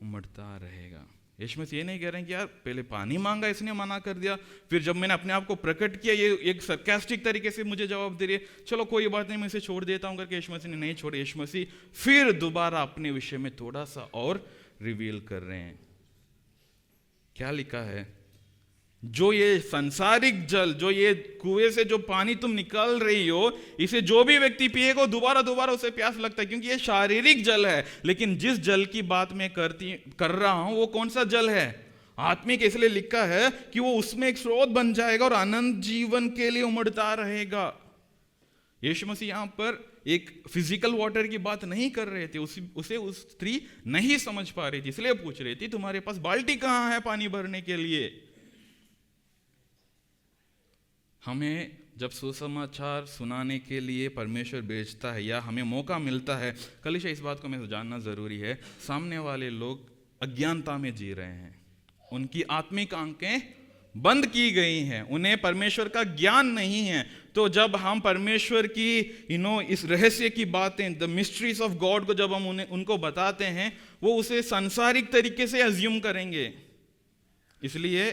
उमड़ता रहेगा। यीशु मसीह ये नहीं कह रहे हैं कि यार पहले पानी मांगा इसने मना कर दिया, फिर जब मैंने अपने आप को प्रकट किया ये एक सरकास्टिक तरीके से मुझे जवाब दे रही है, चलो कोई बात नहीं मैं इसे छोड़ देता हूं करके यीशु मसीह ने नहीं छोड़े। यीशु मसीह फिर दोबारा अपने विषय में थोड़ा सा और रिवील कर रहे हैं। क्या लिखा है? जो ये सांसारिक जल, जो ये कुएं से जो पानी तुम निकाल रही हो, इसे जो भी व्यक्ति पिएगा दोबारा दोबारा उसे प्यास लगता है, क्योंकि ये शारीरिक जल है। लेकिन जिस जल की बात मैं कर रहा हूं वो कौन सा जल है? आत्मिक। इसलिए लिखा है कि वो उसमें एक स्रोत बन जाएगा और अनंत जीवन के लिए उमड़ता रहेगा। यीशु मसीह यहां पर एक फिजिकल वाटर की बात नहीं कर रहे थे, उसे उस स्त्री नहीं समझ पा रही थी, इसलिए पूछ रही थी तुम्हारे पास बाल्टी कहां है पानी भरने के लिए। हमें जब सुसमाचार सुनाने के लिए परमेश्वर भेजता है या हमें मौका मिलता है, कलीसिया इस बात को हमें जानना जरूरी है, सामने वाले लोग अज्ञानता में जी रहे हैं, उनकी आत्मिक आंखें बंद की गई हैं, उन्हें परमेश्वर का ज्ञान नहीं है। तो जब हम परमेश्वर की इस रहस्य की बातें, द मिस्ट्रीज ऑफ गॉड को जब हम उनको बताते हैं, वो उसे सांसारिक तरीके से अज्यूम करेंगे। इसलिए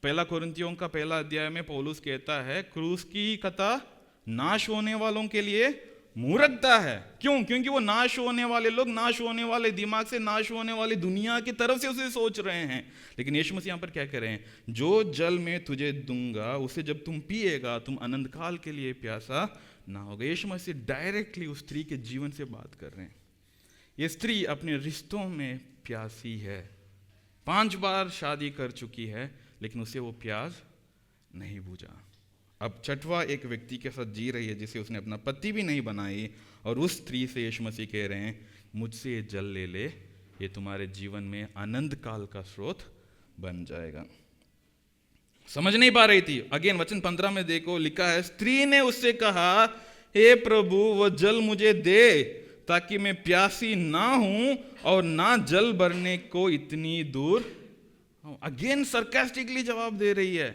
पहला कोरिन्थियों का 1 अध्याय में पौलुस कहता है क्रूस की कथा नाश होने वालों के लिए मूर्खता है। क्यों? क्योंकि वो नाश होने वाले लोग नाश होने वाले दिमाग से, नाश होने वाली दुनिया की तरफ से उसे सोच रहे हैं। लेकिन यीशु मसीह यहां पर क्या कह रहे हैं? जो जल मैं तुझे दूंगा उसे जब तुम पिएगा तुम अनंत काल के लिए प्यासा ना होगा। यीशु मसीह डायरेक्टली उस स्त्री के जीवन से बात कर रहे हैं। ये स्त्री अपने रिश्तों में प्यासी है, 5 बार शादी कर चुकी है, लेकिन उसे वो प्यास नहीं बुझा। अब 6वां एक व्यक्ति के साथ जी रही है जिसे उसने अपना पति भी नहीं बनाई, और उस स्त्री से यीशु मसीह कह रहे हैं मुझसे ये जल ले ले, ये तुम्हारे जीवन में अनंत काल का स्रोत बन जाएगा। समझ नहीं पा रही थी। अगेन वचन 15 में देखो, लिखा है स्त्री ने उससे कहा हे प्रभु वो जल मुझे दे ताकि मैं प्यासी ना हूं और ना जल भरने को इतनी दूर। अगेन सरकास्टिकली जवाब दे रही है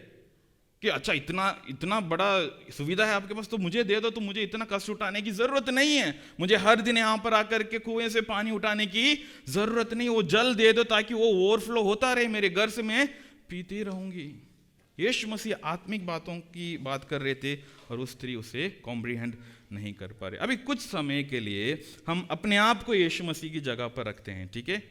कि अच्छा इतना बड़ा सुविधा है आपके पास तो मुझे दे दो, तो मुझे इतना कष्ट उठाने की जरूरत नहीं है, मुझे हर दिन यहां पर आकर के कुएं से पानी उठाने की जरूरत नहीं, वो जल दे दो ताकि वो ओवरफ्लो होता रहे मेरे घर से, मैं पीती रहूंगी। यीशु मसीह आत्मिक बातों की बात कर रहे थे और उस स्त्री उसे कॉम्प्रिहेंड नहीं कर पा रहे। अभी कुछ समय के लिए हम अपने आप को यीशु मसीह की जगह पर रखते हैं, ठीक है।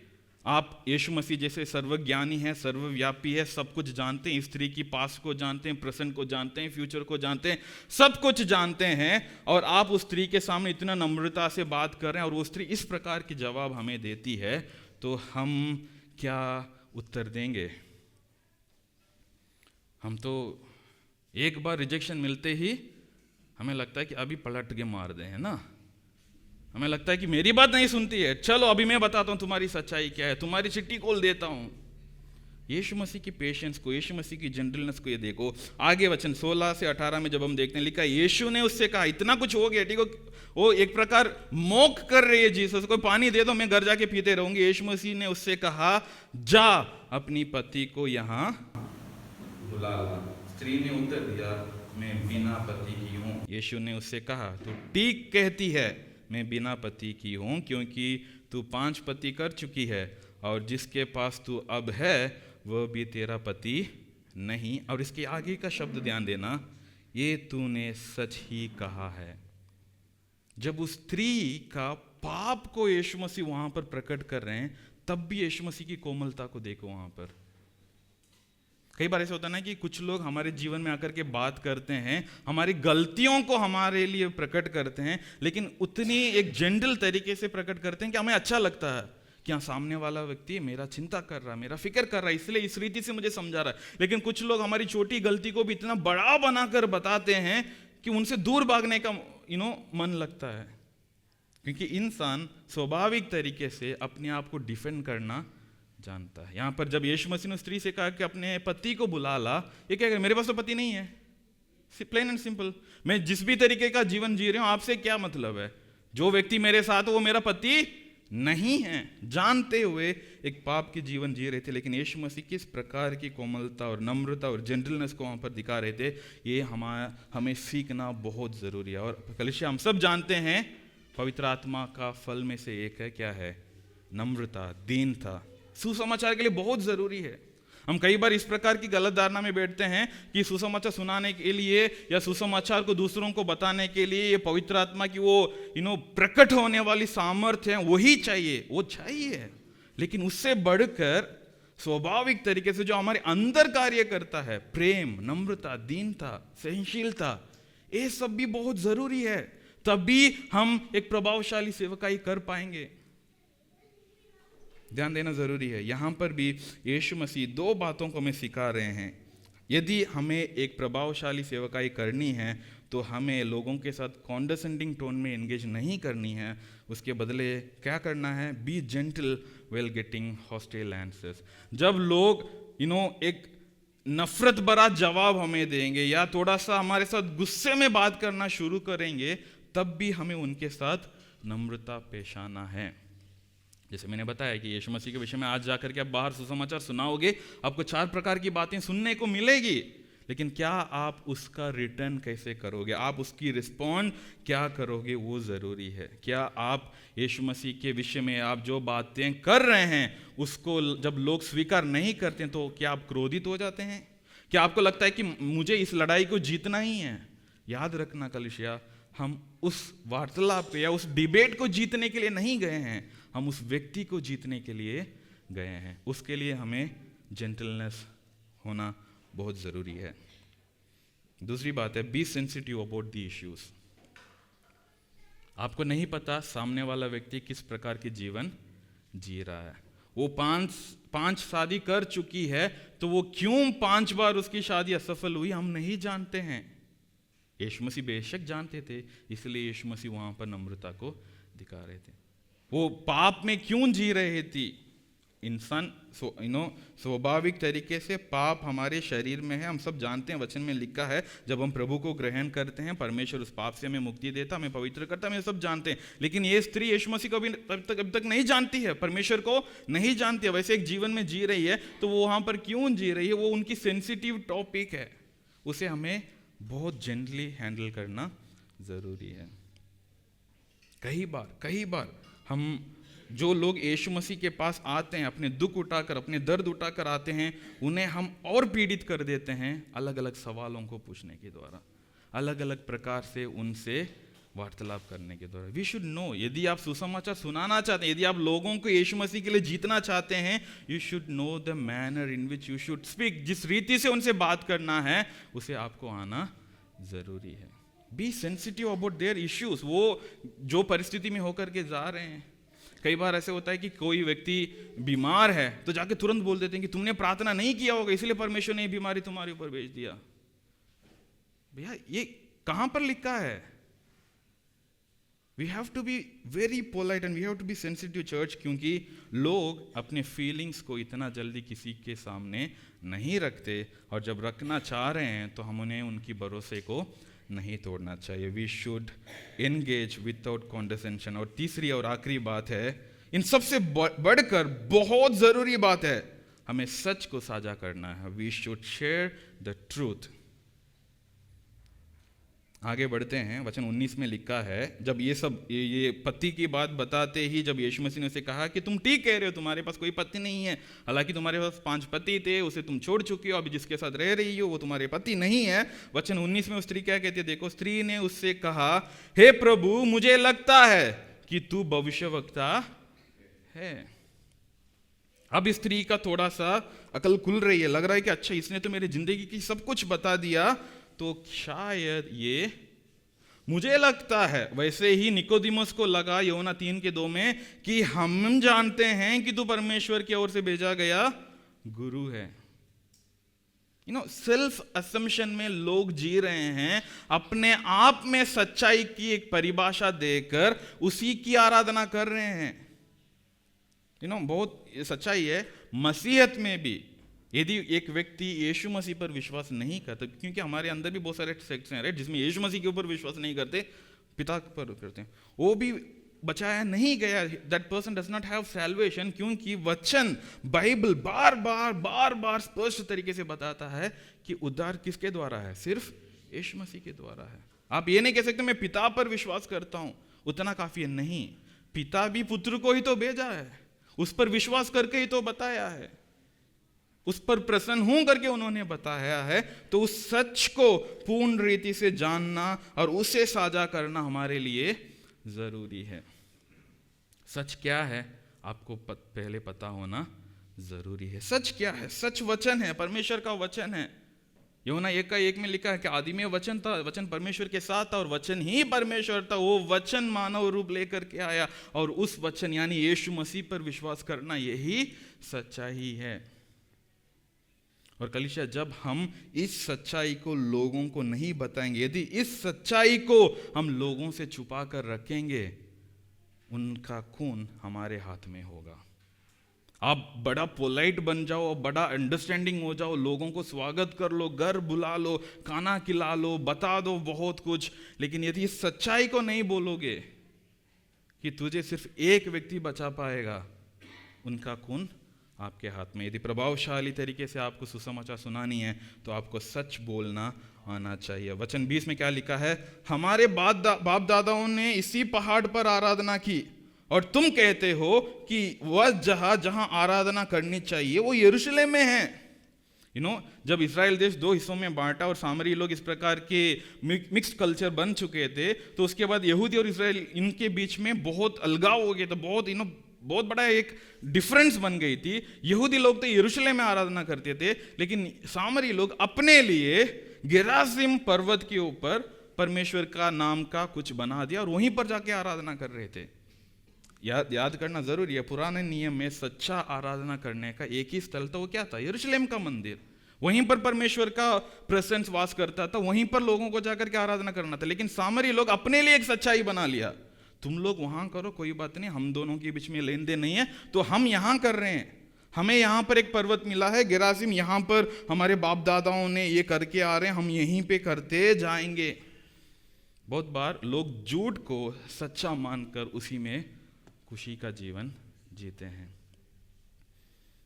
आप यीशु मसीह जैसे सर्वज्ञानी है, सर्वव्यापी है, सब कुछ जानते हैं, स्त्री की पास्ट को जानते हैं, प्रेजेंट को जानते हैं, फ्यूचर को जानते हैं, सब कुछ जानते हैं, और आप उस स्त्री के सामने इतना नम्रता से बात कर रहे हैं और वो स्त्री इस प्रकार की जवाब हमें देती है, तो हम क्या उत्तर देंगे? हम तो एक बार रिजेक्शन मिलते ही हमें लगता है कि अभी पलट के मार दें, है ना। हमें लगता है कि मेरी बात नहीं सुनती है, चलो अभी मैं बताता हूं तुम्हारी सच्चाई क्या है, तुम्हारी चिट्ठी खोल देता हूं। यीशु मसीह की पेशेंस को, यीशु मसीह की जेंटलनेस को ये देखो। आगे वचन 16 से 18 में जब हम देखते हैं, लिखा यीशु ने उससे कहा इतना कुछ हो गया, ठीक है, वो एक प्रकार मॉक कर रही है जीसस को, पानी दे दो मैं घर जाके पीते रहूंगी। यीशु मसीह ने उससे कहा जा अपनी पति को यहां बुला ला। स्त्री ने उत्तर दिया मैं बिना पति की हूं। यीशु ने उससे कहा तू ठीक कहती है, मैं बिना पति की हूं, क्योंकि तू 5 पति कर चुकी है और जिसके पास तू अब है वह भी तेरा पति नहीं। और इसके आगे का शब्द ध्यान देना, ये तूने सच ही कहा है। जब उस स्त्री का पाप को यीशु मसीह वहां पर प्रकट कर रहे हैं, तब भी यीशु मसीह की कोमलता को देखो वहां पर। कई बार ऐसा होता है ना कि कुछ लोग हमारे जीवन में आकर के बात करते हैं, हमारी गलतियों को हमारे लिए प्रकट करते हैं, लेकिन उतनी एक जेंटल तरीके से प्रकट करते हैं कि हमें अच्छा लगता है कि हाँ, सामने वाला व्यक्ति मेरा चिंता कर रहा है, मेरा फिक्र कर रहा है, इसलिए इस रीति से मुझे समझा रहा है। लेकिन कुछ लोग हमारी छोटी गलती को भी इतना बड़ा बनाकर बताते हैं कि उनसे दूर भागने का मन लगता है, क्योंकि इंसान स्वाभाविक तरीके से अपने आप को डिफेंड करना जानता है। यहां पर जब यीशु मसीह ने स्त्री से कहा कि अपने पति को बुला ला, ये क्या, मेरे पास तो पति नहीं है, प्लेन एंड सिंपल, मैं जिस भी तरीके का जीवन जी रही हूं, आपसे क्या मतलब है? जो व्यक्ति मेरे साथ है वो मेरा पति नहीं है। जानते हुए एक पाप के जीवन जी रहे थे, लेकिन यीशु मसीह किस प्रकार की कोमलता और नम्रता और जेंटलनेस को वहां पर दिखा रहे थे, ये हमें सीखना बहुत जरूरी है। और कलीसिया, हम सब जानते हैं पवित्र आत्मा का फल में से एक है, क्या है? नम्रता, दीनता। सुसमाचार के लिए बहुत जरूरी है। हम कई बार इस प्रकार की गलत धारणा में बैठते हैं कि सुसमाचार सुनाने के लिए या सुसमाचार को दूसरों को बताने के लिए ये पवित्र आत्मा की वो प्रकट होने वाली सामर्थ्य है, वही चाहिए, वो चाहिए। लेकिन उससे बढ़कर स्वाभाविक तरीके से जो हमारे अंदर कार्य करता है, प्रेम, नम्रता, दीनता, सहनशीलता, ये सब भी बहुत जरूरी है। तभी हम एक प्रभावशाली सेवकाई कर पाएंगे। ध्यान देना जरूरी है। यहां पर भी यीशु मसीह दो बातों को हमें सिखा रहे हैं। यदि हमें एक प्रभावशाली सेवकाई करनी है तो हमें लोगों के साथ कॉन्डरसेंडिंग टोन में एंगेज नहीं करनी है, उसके बदले क्या करना है? B gentle well getting hostile answers. जब लोग एक नफरत भरा जवाब हमें देंगे या थोड़ा सा हमारे साथ गुस्से में बात करना शुरू करेंगे, तब भी हमें उनके साथ नम्रता पेश आना है। जैसे मैंने बताया कि यीशु मसीह के विषय में आज जाकर के आप बाहर सुसमाचार सुनाओगे, आपको 4 प्रकार की बातें सुनने को मिलेगी, लेकिन क्या आप उसका रिटर्न कैसे करोगे, आप उसकी रिस्पॉन्ड क्या करोगे, वो जरूरी है। क्या आप यीशु मसीह के विषय में आप जो बातें कर रहे हैं उसको जब लोग स्वीकार नहीं करते तो क्या आप क्रोधित हो जाते हैं? क्या आपको लगता है कि मुझे इस लड़ाई को जीतना ही है? याद रखना कलीसिया, हम उस वार्तालाप या उस डिबेट को जीतने के लिए नहीं गए हैं, हम उस व्यक्ति को जीतने के लिए गए हैं। उसके लिए हमें जेंटलनेस होना बहुत जरूरी है। दूसरी बात है, be sensitive about the issues. आपको नहीं पता सामने वाला व्यक्ति किस प्रकार के जीवन जी रहा है। वो पांच शादी कर चुकी है, तो वो क्यों 5 बार उसकी शादी असफल हुई, हम नहीं जानते हैं। यीशु मसीह बेशक जानते थे, इसलिए यीशु मसीह वहां पर नम्रता को दिखा रहे थे। वो पाप में क्यों जी रहे थे? इंसान स्वाभाविक तरीके से पाप हमारे शरीर में है, हम सब जानते हैं, वचन में लिखा है जब हम प्रभु को ग्रहण करते हैं परमेश्वर उस पाप से हमें मुक्ति देता, हमें पवित्र करता, हमें सब जानते हैं। लेकिन ये स्त्री यीशु मसीह को अब तक नहीं जानती है, परमेश्वर को नहीं जानती है, वैसे एक जीवन में जी रही है। तो वो वहां पर क्यों जी रही है? वो उनकी सेंसिटिव टॉपिक है, उसे हमें बहुत जेंटली हैंडल करना जरूरी है। कई बार हम जो लोग यीशु मसीह के पास आते हैं, अपने दुख उठाकर, अपने दर्द उठाकर आते हैं, उन्हें हम और पीड़ित कर देते हैं अलग अलग सवालों को पूछने के द्वारा, अलग अलग प्रकार से उनसे वार्तालाप करने के द्वारा। वी शुड नो, यदि आप सुसमाचार सुनाना चाहते हैं, यदि आप लोगों को यीशु मसीह के लिए जीतना चाहते हैं, you should know the manner in which you should speak. जिस रीति से उनसे बात करना है उसे आपको आना जरूरी है। Be sensitive about their issues. वो जो परिस्थिति में होकर के जा रहे हैं, कई बार ऐसे होता है कि कोई व्यक्ति बीमार है तो जाके तुरंत बोल देते हैं कि तुमने प्रार्थना नहीं किया होगा इसलिए परमेश्वर ने बीमारी तुम्हारे ऊपर भेज दिया। भैया, ये कहां पर लिखा है? We have to be very polite and we have to be sensitive church, क्योंकि लोग अपने फीलिंग्स को इतना जल्दी किसी के सामने नहीं रखते, और जब रखना चाह रहे हैं तो हम उन्हें उनकी भरोसे को नहीं तोड़ना चाहिए। We should engage without condescension. और तीसरी और आखिरी बात है, इन सबसे बढ़कर बहुत जरूरी बात है, हमें सच को साझा करना है। We should share the truth. आगे बढ़ते हैं, वचन 19 में लिखा है, जब ये सब ये पति की बात बताते ही जब यीशु मसीह ने उसे कहा कि तुम ठीक कह रहे हो, तुम्हारे पास कोई पति नहीं है, हालांकि तुम्हारे पास 5 पति थे, उसे तुम छोड़ चुके हो, अभी जिसके साथ रह रही हो वो तुम्हारे पति नहीं है। वचन 19 में उस स्त्री क्या कहती है, देखो, स्त्री ने उससे कहा, हे प्रभु, मुझे लगता है कि तू भविष्यवक्ता है। अब इस स्त्री का थोड़ा सा अकल खुल रही है, लग रहा है कि अच्छा, इसने तो मेरी जिंदगी की सब कुछ बता दिया, तो शायद ये, मुझे लगता है, वैसे ही निकोदिमस को लगा यूहन्ना 3:2 में कि हम जानते हैं कि तू परमेश्वर की ओर से भेजा गया गुरु है। सेल्फ असम्पशन में लोग जी रहे हैं, अपने आप में सच्चाई की एक परिभाषा देकर उसी की आराधना कर रहे हैं। बहुत सच्चाई है मसीहत में भी। यदि एक व्यक्ति यीशु मसीह पर विश्वास नहीं करता, क्योंकि हमारे अंदर भी बहुत सारे सेक्ट्स हैं, राइट, जिसमें यीशु मसीह के ऊपर विश्वास नहीं करते, पिता पर करते हैं, वो भी बचाया नहीं गया। That person does not have salvation, क्योंकि वचन बाइबल बार बार स्पष्ट तरीके से बताता है कि उद्धार किसके द्वारा है, सिर्फ यीशु मसीह के द्वारा है। आप ये नहीं कह सकते मैं पिता पर विश्वास करता हूं, उतना काफी है। नहीं, पिता भी पुत्र को ही तो भेजा है, उस पर विश्वास करके ही तो बताया है, उस पर प्रसन्न हूं करके उन्होंने बताया है। तो उस सच को पूर्ण रीति से जानना और उसे साझा करना हमारे लिए जरूरी है। सच क्या है आपको पहले पता होना जरूरी है। सच क्या है? सच वचन है, परमेश्वर का वचन है। यूहन्ना 1:1 में लिखा है कि आदि में वचन था, वचन परमेश्वर के साथ था और वचन ही परमेश्वर था। वो वचन मानव रूप लेकर के आया और उस वचन यानी यीशु मसीह पर विश्वास करना यही सच्चाई है। और कलीसिया, जब हम इस सच्चाई को लोगों को नहीं बताएंगे, यदि इस सच्चाई को हम लोगों से छुपा कर रखेंगे, उनका खून हमारे हाथ में होगा। आप बड़ा पोलाइट बन जाओ, बड़ा अंडरस्टैंडिंग हो जाओ, लोगों को स्वागत कर लो, घर बुला लो, खाना खिला लो, बता दो बहुत कुछ, लेकिन यदि इस सच्चाई को नहीं बोलोगे कि तुझे सिर्फ एक व्यक्ति बचा पाएगा, उनका खून आपके हाथ में। यदि प्रभावशाली तरीके से आपको सुसमाचार सुनानी है तो आपको सच बोलना आना चाहिए। वचन 20 में क्या लिखा है? हमारे बाप दादाओं ने इसी पहाड़ पर आराधना की और तुम कहते हो कि वह जहां आराधना करनी चाहिए वो यरूशलेम में है। जब इस्राएल देश 2 हिस्सों में बांटा और सामरी लोग इस प्रकार के मिक्स्ड कल्चर बन चुके थे, तो उसके बाद यहूदी और इस्राएल इनके बीच में बहुत अलगाव हो गया था, बहुत बड़ा एक डिफरेंस बन गई थी। यहूदी लोग तो यरूशलेम में आराधना करते थे, लेकिन सामरी लोग अपने लिए गिरासिम पर्वत के ऊपर परमेश्वर का नाम का कुछ बना दिया और वहीं पर जाके आराधना कर रहे थे। याद करना जरूरी है, पुराने नियम में सच्चा आराधना करने का एक ही स्थल था, वो क्या था? यरूशलेम का मंदिर। वहीं पर परमेश्वर का प्रेजेंस वास करता था, वहीं पर लोगों को जाकर के आराधना करना था। लेकिन सामरी लोग अपने लिए एक सच्चाई बना लिया, तुम लोग वहां करो, कोई बात नहीं, हम दोनों के बीच में लेन देन नहीं है, तो हम यहां कर रहे हैं। हमें यहां पर एक पर्वत मिला है गिरासिम, यहां पर हमारे बाप दादाओं ने ये करके आ रहे हैं, हम यहीं पे करते जाएंगे। बहुत बार लोग झूठ को सच्चा मानकर उसी में खुशी का जीवन जीते हैं।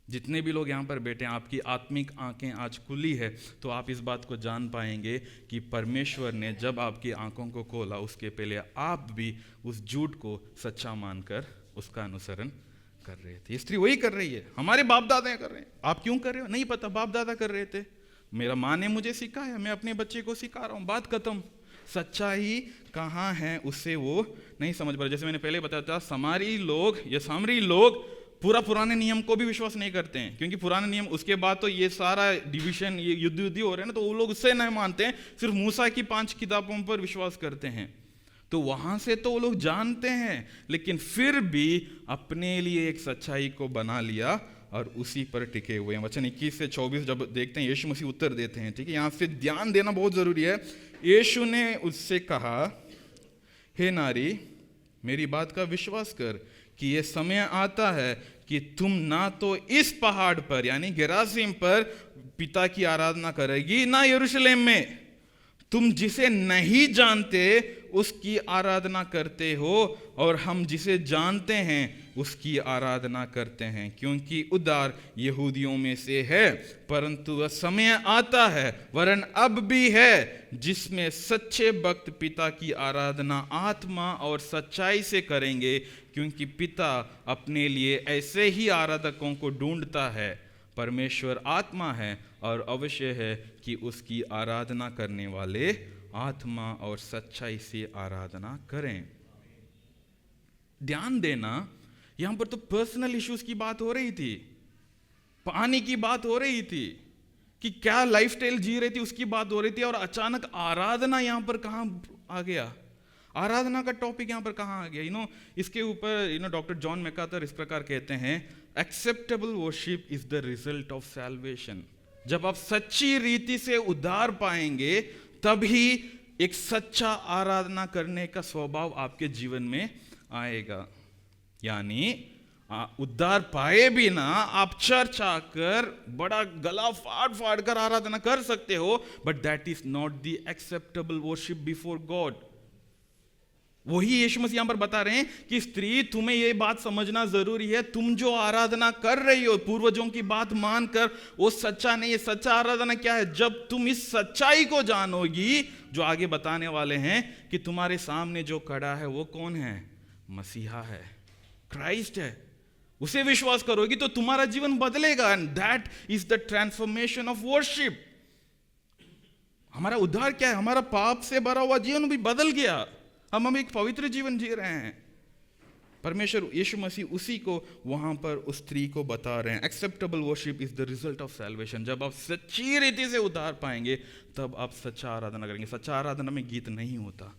जितने भी लोग यहाँ पर बैठे हैं, आपकी आत्मिक आंखें आज खुली है तो आप इस बात को जान पाएंगे कि परमेश्वर ने जब आपकी आंखों को खोला, उसके पहले आप भी उस झूठ को सच्चा मानकर उसका अनुसरण कर रहे थे। स्त्री वही कर रही है, हमारे बाप दादा कर रहे हैं। आप क्यों कर रहे हो? नहीं पता, बाप दादा कर रहे थे, मेरा माँ ने मुझे सिखाया, मैं अपने बच्चे को सिखा रहा हूँ, बात खत्म। सच्चाई कहाँ है उससे वो नहीं समझ पा रहे। जैसे मैंने पहले बताया था, सामरी लोग पूरा पुराने नियम को भी विश्वास नहीं करते हैं, क्योंकि पुराने नियम, उसके बाद तो ये सारा डिवीजन, ये युद्ध हो रहे हैं ना, तो वो लोग उससे नहीं मानते हैं, सिर्फ मूसा की 5 किताबों पर विश्वास करते हैं। तो वहां से तो वो लोग जानते हैं, लेकिन फिर भी अपने लिए एक सच्चाई को बना लिया और उसी पर टिके हुए हैं। वचन 21 से 24 जब देखते हैं, यीशु मसीह उत्तर देते हैं, ठीक है, यहां से ध्यान देना बहुत जरूरी है। यीशु ने उससे कहा, हे नारी, मेरी बात का विश्वास कर कि यह समय आता है कि तुम ना तो इस पहाड़ पर यानी गिरासिम पर पिता की आराधना करेगी, ना यरूशलेम में। तुम जिसे नहीं जानते उसकी आराधना करते हो और हम जिसे जानते हैं उसकी आराधना करते हैं, क्योंकि उद्धार यहूदियों में से है। परंतु वह समय आता है, वरन अब भी है, जिसमें सच्चे भक्त पिता की आराधना आत्मा और सच्चाई से करेंगे, क्योंकि पिता अपने लिए ऐसे ही आराधकों को ढूंढता है। परमेश्वर आत्मा है और अवश्य है कि उसकी आराधना करने वाले आत्मा और सच्चाई से आराधना करें। ध्यान देना, यहां पर तो पर्सनल इश्यूज की बात हो रही थी, पानी की बात हो रही थी, कि क्या लाइफस्टाइल जी रही थी उसकी बात हो रही थी, और अचानक आराधना यहां पर कहां आ गया? आराधना का टॉपिक यहां पर कहां आ गया? इसके ऊपर डॉक्टर जॉन मैकार्थर इस प्रकार कहते हैं, acceptable worship is the result of salvation. जब आप सच्ची रीति से उद्धार पाएंगे तभी एक सच्चा आराधना करने का स्वभाव आपके जीवन में आएगा। यानी उद्धार पाए बिना आप चर्च आकर बड़ा गला फाड़ फाड़ कर आराधना कर सकते हो, but that is not the acceptable worship before God. वही यीशु मसीह यहां पर बता रहे हैं कि स्त्री, तुम्हें यह बात समझना जरूरी है, तुम जो आराधना कर रही हो पूर्वजों की बात मानकर, वो सच्चा नहीं है। सच्चा आराधना क्या है? जब तुम इस सच्चाई को जानोगी जो आगे बताने वाले हैं, कि तुम्हारे सामने जो खड़ा है वो कौन है? मसीहा है, क्राइस्ट है। उसे विश्वास करोगी तो तुम्हारा जीवन बदलेगा, and that is the transformation of worship. हमारा उद्धार क्या है? हमारा पाप से भरा हुआ जीवन भी बदल गया, हम एक पवित्र जीवन जी रहे हैं। परमेश्वर यीशु मसीह उसी को वहां पर उस स्त्री को बता रहे हैं। Acceptable worship is the result of salvation. जब आप सच्ची रीति से उद्धार पाएंगे तब आप सच्चा आराधना करेंगे। सच्चा आराधना में गीत नहीं होता,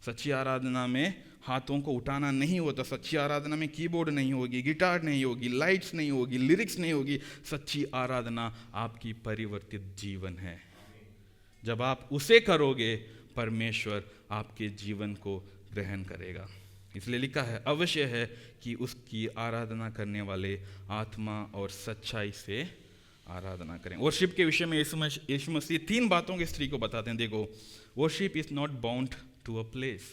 सच्ची आराधना में हाथों को उठाना नहीं होता, सच्ची आराधना में कीबोर्ड नहीं होगी, गिटार नहीं होगी, लाइट्स नहीं होगी, लिरिक्स नहीं होगी। सच्ची आराधना आपकी परिवर्तित जीवन है। जब आप उसे करोगे परमेश्वर आपके जीवन को ग्रहण करेगा। इसलिए लिखा है, अवश्य है कि उसकी आराधना करने वाले आत्मा और सच्चाई से आराधना करें। वर्शिप के विषय में यीशु मसीह 3 बातों की स्त्री को बताते हैं। देखो, worship is not bound to a place.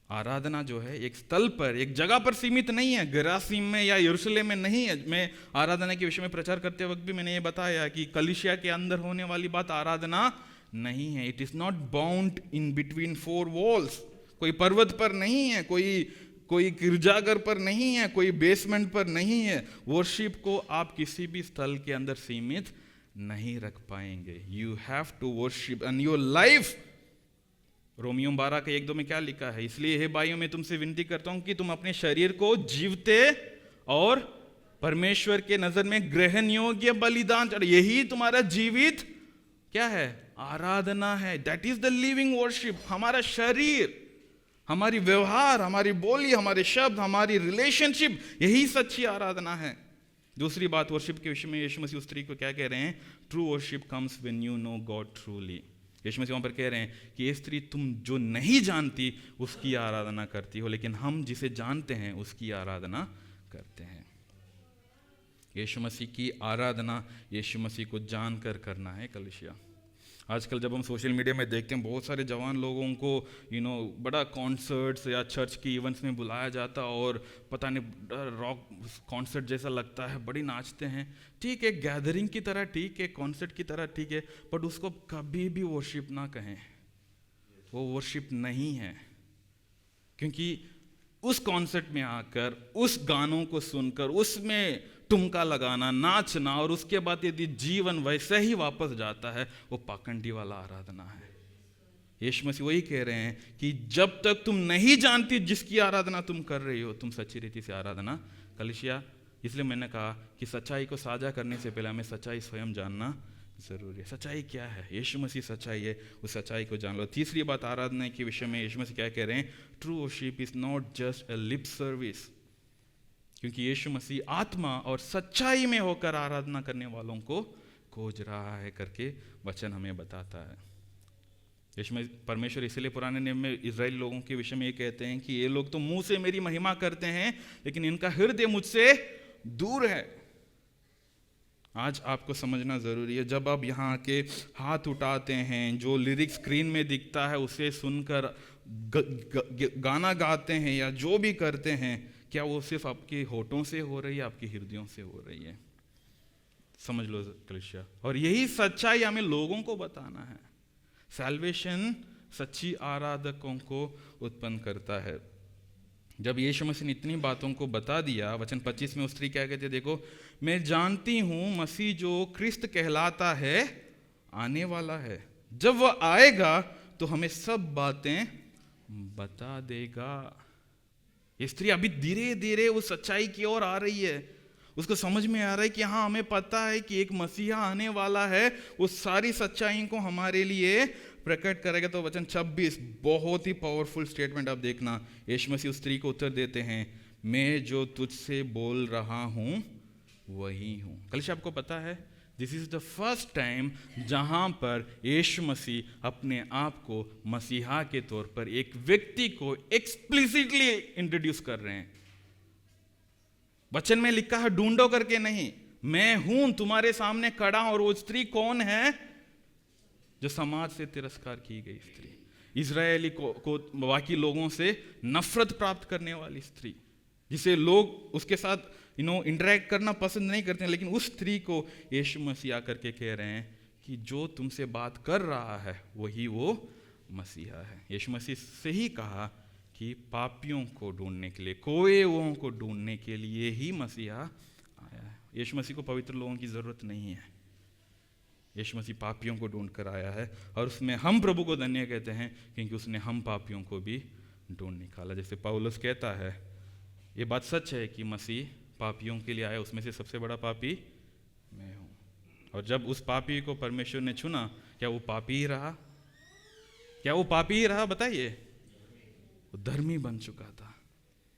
आराधना जो है एक स्थल पर, एक जगह पर सीमित नहीं है, गरासीम में या यरूशलेम में नहीं है। मैं आराधना के विषय में प्रचार करते वक्त भी मैंने ये बताया कि कलीसिया के अंदर होने वाली बात आराधना नहीं है। It is not bound in between 4 walls. कोई पर्वत पर नहीं है, कोई गिरजाघर पर नहीं है, कोई बेसमेंट पर नहीं है। वर्शिप को आप किसी भी स्थल के अंदर सीमित नहीं रख पाएंगे। You have to worship and your life. रोमियो 12 के 1-2 में क्या लिखा है? इसलिए हे भाइयों, मैं तुमसे विनती करता हूं कि तुम अपने शरीर को जीवते और परमेश्वर के नजर में ग्रहण योग्य बलिदान चढ़ाओ। यही तुम्हारा जीवित क्या है? आराधना है। That is the living worship. हमारा शरीर, हमारी व्यवहार, हमारी बोली, हमारे शब्द, हमारी रिलेशनशिप, यही सच्ची आराधना है। दूसरी बात वर्शिप के विषय में यीशु मसीह उस स्त्री को क्या कह रहे हैं? True worship comes when you know God truly. यीशु मसीह वहां पर कह रहे हैं कि ये स्त्री, तुम जो नहीं जानती उसकी आराधना करती हो, लेकिन हम जिसे जानते हैं उसकी आराधना करते हैं। यीशु मसीह की आराधना यीशु मसीह को जानकर करना है कलीसिया। आजकल जब हम सोशल मीडिया में देखते हैं, बहुत सारे जवान लोगों को बड़ा कॉन्सर्ट्स या चर्च की इवेंट्स में बुलाया जाता और पता नहीं रॉक कॉन्सर्ट जैसा लगता है, बड़ी नाचते हैं। ठीक है, गैदरिंग की तरह ठीक है, कॉन्सर्ट की तरह ठीक है, बट उसको कभी भी वर्शिप ना कहें। वो वर्शिप नहीं है, क्योंकि उस कॉन्सर्ट में आकर, उस गानों को सुनकर, उसमें ठुमका लगाना, नाचना, और उसके बाद यदि जीवन वैसे ही वापस जाता है, वो पाखंडी वाला आराधना है। यीशु मसीह वही कह रहे हैं कि जब तक तुम नहीं जानती जिसकी आराधना तुम कर रही हो, तुम सच्ची रीति से आराधना कलीसिया। इसलिए मैंने कहा कि सच्चाई को साझा करने से पहले हमें सच्चाई स्वयं जानना जरूरी है। सच्चाई क्या है? यीशु मसीह सच्चाई है, उस सच्चाई को जान लो। तीसरी बात आराधना के विषय में यीशु मसीह क्या कह रहे हैं? True worship is not just a lip service. क्योंकि यीशु मसीह आत्मा और सच्चाई में होकर आराधना करने वालों को खोज रहा है करके वचन हमें बताता है। यीशु परमेश्वर इसलिए पुराने नियम में इजराइल लोगों के विषय में ये कहते हैं कि ये लोग तो मुंह से मेरी महिमा करते हैं, लेकिन इनका हृदय मुझसे दूर है। आज आपको समझना ज़रूरी है। जब आप यहाँ आके हाथ उठाते हैं, जो लिरिक्स स्क्रीन में दिखता है उसे सुनकर गाना गाते हैं या जो भी करते हैं, क्या वो सिर्फ आपके होठों से हो रही है, आपके हृदयों से हो रही है? समझ लो कलीसिया। और यही सच्चाई हमें लोगों को बताना है। सैल्वेशन सच्ची आराधकों को उत्पन्न करता है। जब यीशु मसीह ने इतनी बातों को बता दिया, वचन 25 में उस स्त्री क्या कहती है, देखो, मैं जानती हूं मसीह जो क्रिस्त कहलाता है आने वाला है। जब वह आएगा तो हमें सब बातें बता देगा। ये स्त्री अभी धीरे धीरे उस सच्चाई की ओर आ रही है। उसको समझ में आ रहा है कि हाँ, हमें पता है कि एक मसीहा आने वाला है, उस सारी सच्चाई को हमारे लिए प्रकट करेगा। तो वचन 26 बहुत ही पावरफुल स्टेटमेंट आप देखना। यीशु मसीह उस स्त्री को उत्तर देते हैं, मैं जो तुझसे बोल रहा हूं वही हूं। कलीसिया, आपको पता है this is the first time जहां पर यीशु मसीह अपने आप को मसीहा के तौर पर एक व्यक्ति को एक्सप्लिसिटली इंट्रोड्यूस कर रहे हैं। वचन में लिखा है ढूंढो करके नहीं, मैं हूं तुम्हारे सामने खड़ा। और वो स्त्री कौन है? जो समाज से तिरस्कार की गई स्त्री, इजरायली को बाकी लोगों से नफरत प्राप्त करने वाली स्त्री, जिसे लोग उसके साथ इंटरेक्ट करना पसंद नहीं करते हैं। लेकिन उस स्त्री को यीशु मसीह आकर के कह रहे हैं कि जो तुमसे बात कर रहा है वही वो मसीहा है। यीशु मसीह से ही कहा कि पापियों को ढूंढने के लिए, खोए हुओं को ढूंढने के लिए ही मसीहा आया है। यीशु मसीह को पवित्र लोगों की जरूरत नहीं है। यीशु मसीह पापियों को ढूंढ कर आया है, और उसमें हम प्रभु को धन्य कहते हैं क्योंकि उसने हम पापियों को भी ढूंढ निकाला। जैसे पौलुस कहता है, ये बात सच है कि मसीह पापियों के लिए आया, उसमें से सबसे बड़ा पापी मैं हूं। और जब उस पापी को परमेश्वर ने चुना, क्या वो पापी ही रहा? क्या वो पापी ही रहा? बताइए। वो धर्मी बन चुका था।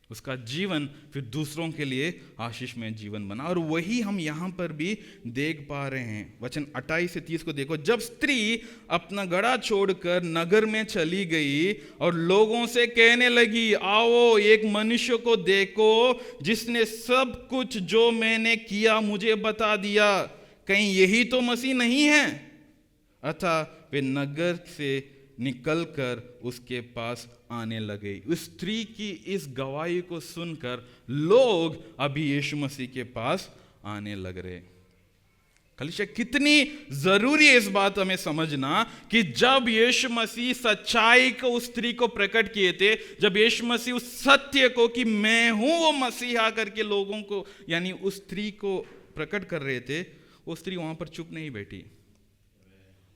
उसका जीवन फिर दूसरों के लिए आशीष में जीवन बना। और वही हम यहां पर भी देख पा रहे हैं। वचन 28 से 30 को देखो। जब स्त्री अपना घड़ा छोड़कर नगर में चली गई और लोगों से कहने लगी, आओ एक मनुष्य को देखो जिसने सब कुछ जो मैंने किया मुझे बता दिया, कहीं यही तो मसीह नहीं है? अतः वे नगर से निकलकर उसके पास आने लगे। उस स्त्री की इस गवाही को सुनकर लोग अभी यीशु मसीह के पास आने लग रहे। कलीसिया, कितनी जरूरी है इस बात हमें समझना कि जब यीशु मसीह सच्चाई को उस स्त्री को प्रकट किए थे, जब यीशु मसीह उस सत्य को कि मैं हूं वो मसीहा करके लोगों को, यानी उस स्त्री को प्रकट कर रहे थे, वो स्त्री वहां पर चुप नहीं बैठी।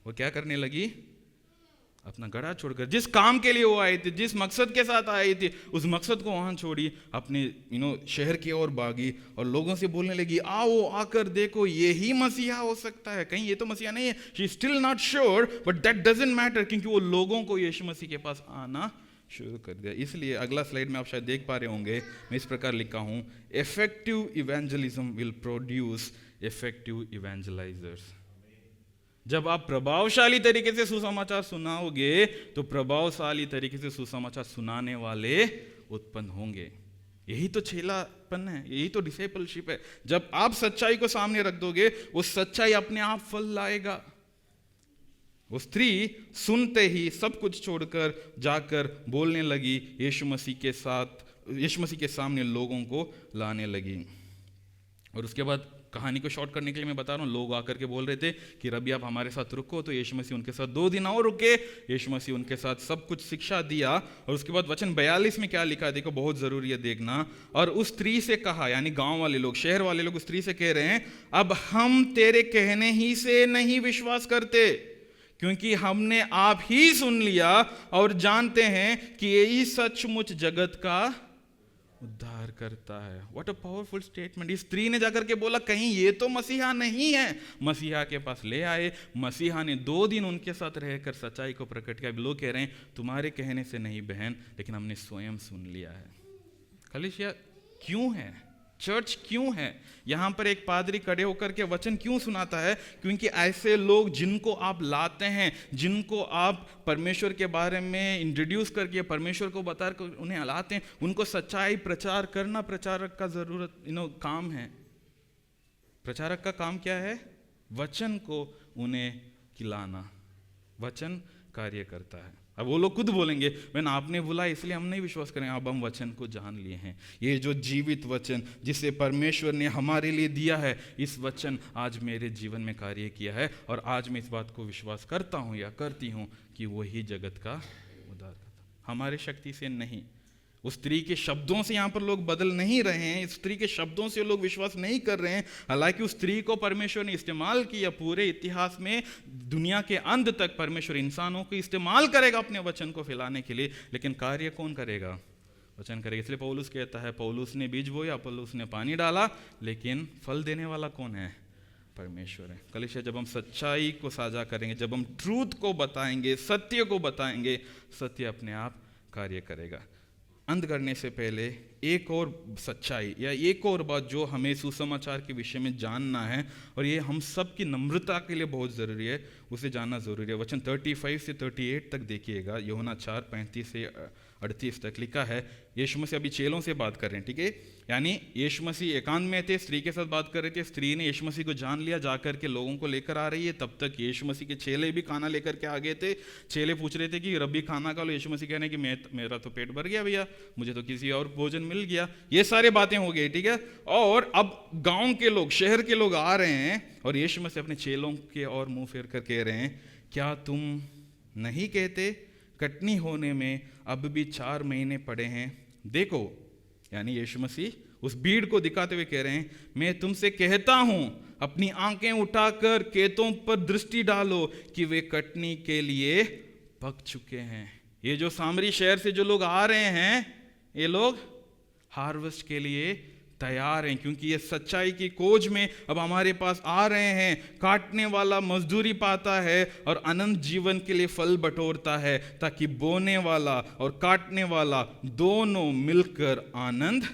वो क्या करने लगी? अपना घड़ा छोड़कर, जिस काम के लिए वो आई थी, जिस मकसद के साथ आई थी, उस मकसद को वहां छोड़ी, अपने शहर की ओर भागी और लोगों से बोलने लगी, आओ आकर देखो यही मसीहा हो सकता है, कहीं ये तो मसीहा नहीं है। She still not sure, but that doesn't matter, क्योंकि वो लोगों को यीशु मसीह के पास आना शुरू कर दिया। इसलिए अगला स्लाइड में आप शायद देख पा रहे होंगे, मैं इस प्रकार लिखा हूं, effective evangelism will produce effective evangelisers. जब आप प्रभावशाली तरीके से सुसमाचार सुनाओगे तो प्रभावशाली तरीके से सुसमाचार सुनाने वाले उत्पन्न होंगे। यही तो चेलापन है, यही तो डिसाइपलशिप है। जब आप सच्चाई को सामने रख दोगे, वो सच्चाई अपने आप फल लाएगा। वो स्त्री सुनते ही सब कुछ छोड़कर जाकर बोलने लगी, यीशु मसीह के सामने लोगों को लाने लगी। और उसके बाद कहानी को शॉर्ट करने के लिए मैं बता रहा हूँ, लोग आकर के बोल रहे थे कि रबी आप हमारे साथ रुको, तो यीशु मसीह उनके साथ 2 दिन और रुके। यीशु मसीह उनके साथ सब कुछ शिक्षा दिया। और उसके बाद वचन 42 में क्या लिखा है, देखो, बहुत जरूरी है देखना। और उस स्त्री से कहा, यानी गांव वाले लोग, शहर वाले लोग उस स्त्री से कह रहे हैं, अब हम तेरे कहने ही से नहीं विश्वास करते, क्योंकि हमने आप ही सुन लिया और जानते हैं कि यही सचमुच जगत का उद्धार करता है। What a powerful statement. इस स्त्री ने जाकर के बोला, कहीं ये तो मसीहा नहीं है। मसीहा के पास ले आए। मसीहा ने 2 दिन उनके साथ रहकर सच्चाई को प्रकट किया। लोग कह रहे हैं, तुम्हारे कहने से नहीं बहन, लेकिन हमने स्वयं सुन लिया है। कलीसिया, क्यों है? चर्च क्यों है? यहां पर एक पादरी खड़े होकर के वचन क्यों सुनाता है? क्योंकि ऐसे लोग जिनको आप लाते हैं, जिनको आप परमेश्वर के बारे में इंट्रोड्यूस करके परमेश्वर को बताकर उन्हें लाते हैं, उनको सच्चाई प्रचार करना प्रचारक का जरूरत काम है। प्रचारक का काम क्या है? वचन को उन्हें खिलाना। वचन कार्य करता है। अब वो लोग खुद बोलेंगे मैंने आपने बोला इसलिए हम नहीं विश्वास करेंगे, अब हम वचन को जान लिए हैं। ये जो जीवित वचन जिसे परमेश्वर ने हमारे लिए दिया है, इस वचन आज मेरे जीवन में कार्य किया है, और आज मैं इस बात को विश्वास करता हूँ या करती हूँ कि वही जगत का उद्धार करता। हमारे शक्ति से नहीं, उस स्त्री के शब्दों से यहाँ पर लोग बदल नहीं रहे हैं, इस स्त्री के शब्दों से लोग विश्वास नहीं कर रहे हैं। हालांकि उस स्त्री को परमेश्वर ने इस्तेमाल किया, पूरे इतिहास में दुनिया के अंत तक परमेश्वर इंसानों को इस्तेमाल करेगा अपने वचन को फैलाने के लिए, लेकिन कार्य कौन करेगा? वचन करेगा। इसलिए पौलुस कहता है, पौलुस ने बीज बोया, पौलुस ने पानी डाला, लेकिन फल देने वाला कौन है? परमेश्वर है। कलीसिया, जब हम सच्चाई को साझा करेंगे, जब हम ट्रूथ को बताएंगे, सत्य को बताएंगे, सत्य अपने आप कार्य करेगा। अंत करने से पहले एक और सच्चाई या एक और बात जो हमें सुसमाचार के विषय में जानना है, और ये हम सब की नम्रता के लिए बहुत ज़रूरी है, उसे जानना ज़रूरी है। वचन 35 से 38 तक देखिएगा। यूहन्ना 4:35 से 38 तक लिखा है। यीशु मसीह अभी चेलों से बात कर रहे हैं, ठीक है? यानी यीशु मसीह एकांत में थे, स्त्री के साथ बात कर रहे थे। स्त्री ने यीशु मसीह को जान लिया, जाकर के लोगों को लेकर आ रही है। तब तक यीशु मसीह के चेले भी खाना लेकर के आ गए थे। चेले पूछ रहे थे कि रब्बी खाना खा लो। यीशु मसीह कह रहे हैं कि मेरा तो पेट भर गया भैया, मुझे तो किसी और भोजन मिल गया। ये सारी बातें हो गई, ठीक है? और अब गांव के लोग, शहर के लोग आ रहे हैं, और यीशु मसीह अपने चेलों के और मुंह फेर कर कह रहे हैं, क्या तुम नहीं कहते कटनी होने में अब भी 4 महीने पड़े हैं? देखो, यानी यीशु मसीह उस भीड़ को दिखाते हुए कह रहे हैं, मैं तुमसे कहता हूं अपनी आंखें उठाकर खेतों पर दृष्टि डालो कि वे कटनी के लिए पक चुके हैं। ये जो सामरी शहर से जो लोग आ रहे हैं, ये लोग हार्वेस्ट के लिए तैयार हैं, क्योंकि ये सच्चाई की खोज में अब हमारे पास आ रहे हैं। काटने वाला मजदूरी पाता है और अनंत जीवन के लिए फल बटोरता है, ताकि बोने वाला और काटने वाला दोनों मिलकर आनंद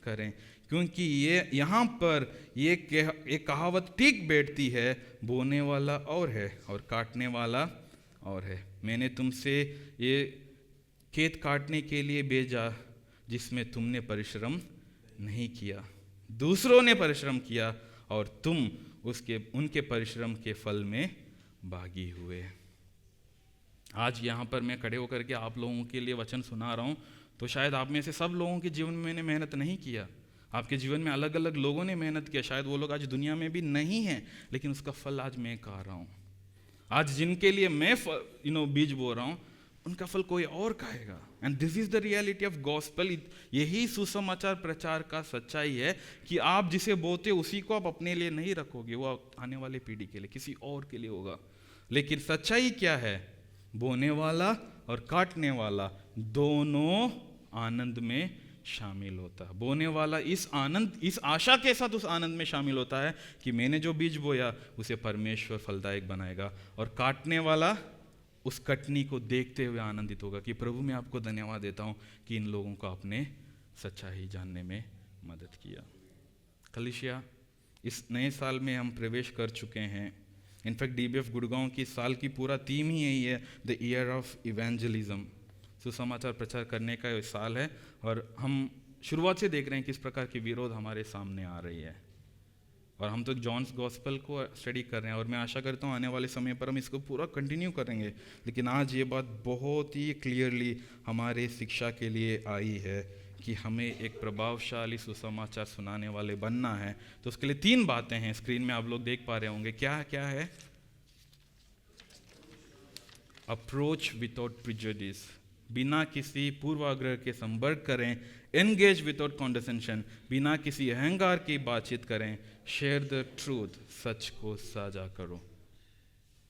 करें। क्योंकि ये यहाँ पर ये एक कहावत ठीक बैठती है, बोने वाला और है और काटने वाला और है। मैंने तुमसे ये खेत काटने के लिए भेजा जिसमें तुमने परिश्रम नहीं किया, दूसरों ने परिश्रम किया और तुम उनके परिश्रम के फल में भागी हुए। आज यहाँ पर मैं खड़े होकर के आप लोगों के लिए वचन सुना रहा हूँ, तो शायद आप में से सब लोगों के जीवन में मैंने मेहनत नहीं किया। आपके जीवन में अलग अलग लोगों ने मेहनत किया, शायद वो लोग आज दुनिया में भी नहीं हैं, लेकिन उसका फल आज मैं खा रहा हूँ। आज जिनके लिए मैं बीज बो रहा हूँ, उनका फल कोई और खाएगा। And this is the reality of gospel. यही सुसमाचार प्रचार का सच्चाई है कि आप जिसे बोते उसी को आप अपने लिए नहीं रखोगे, वो आने वाले पीढ़ी के लिए, किसी और के लिए होगा। लेकिन सच्चाई क्या है? बोने वाला और काटने वाला दोनों आनंद में शामिल होता है। बोने वाला इस आशा के साथ उस आनंद में शामिल होता है कि मैंने जो बीज बोया उसे परमेश्वर फलदायक बनाएगा, और काटने वाला उस कटनी को देखते हुए आनंदित होगा कि प्रभु मैं आपको धन्यवाद देता हूं कि इन लोगों को आपने सच्चाई जानने में मदद किया। कलीसिया, इस नए साल में हम प्रवेश कर चुके हैं। इनफैक्ट डीबीएफ गुड़गांव की साल की पूरा थीम ही यही है, द ईयर ऑफ इवेंजलिज्म। सुसमाचार प्रचार करने का ये साल है, और हम शुरुआत से देख रहे हैं किस प्रकार की विरोध हमारे सामने आ रही है, और हम तो जॉन्स गॉस्पेल को स्टडी कर रहे हैं, और मैं आशा करता हूँ आने वाले समय पर हम इसको पूरा कंटिन्यू करेंगे। लेकिन आज ये बात बहुत ही क्लियरली हमारे शिक्षा के लिए आई है कि हमें एक प्रभावशाली सुसमाचार सुनाने वाले बनना है। तो उसके लिए 3 बातें हैं, स्क्रीन में आप लोग देख पा रहे होंगे। क्या क्या है? अप्रोच विदाउट प्रिजुडिस, बिना किसी पूर्वाग्रह के संपर्क करें। एंगेज विदाउट कॉन्डेसेंशन, बिना किसी अहंकार की बातचीत करें। शेयर द ट्रूथ, सच को साझा करो।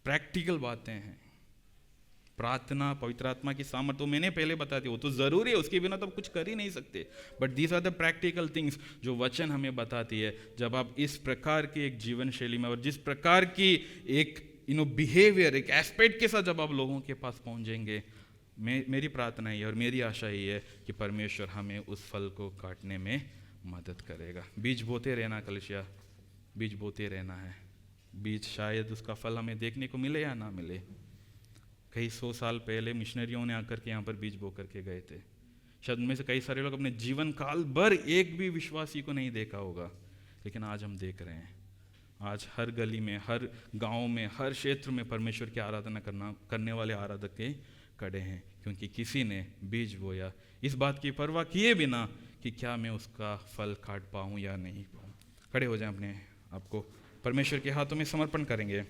प्रैक्टिकल बातें हैं। प्रार्थना, पवित्र आत्मा की सामर्थ्य तो मैंने पहले बता दी, वो तो जरूरी है, उसके बिना तो आप कुछ कर ही नहीं सकते। But these are the practical things जो वचन हमें बताती है। जब आप इस प्रकार की एक जीवन शैली में और जिस प्रकार की एक बिहेवियर, एक एस्पेक्ट के साथ जब आप लोगों के पास पहुंचेंगे, मेरी प्रार्थना ही है और मेरी आशा ही है कि परमेश्वर हमें उस फल को काटने में मदद करेगा। बीज बोते रहना कलीसिया, बीज बोते रहना है। बीज शायद उसका फल हमें देखने को मिले या ना मिले। कई 100 साल पहले मिशनरियों ने आकर के यहाँ पर बीज बो करके गए थे। शायद उनमें से कई सारे लोग अपने जीवन काल भर एक भी विश्वासी को नहीं देखा होगा, लेकिन आज हम देख रहे हैं। आज हर गली में, हर गांव में, हर क्षेत्र में परमेश्वर की आराधना करने वाले आराधक के खड़े हैं, क्योंकि किसी ने बीज बोया इस बात की परवाह किए बिना कि क्या मैं उसका फल काट पाऊँ या नहीं पाऊँ। खड़े हो जाएं, अपने आपको परमेश्वर के हाथों में समर्पण करेंगे।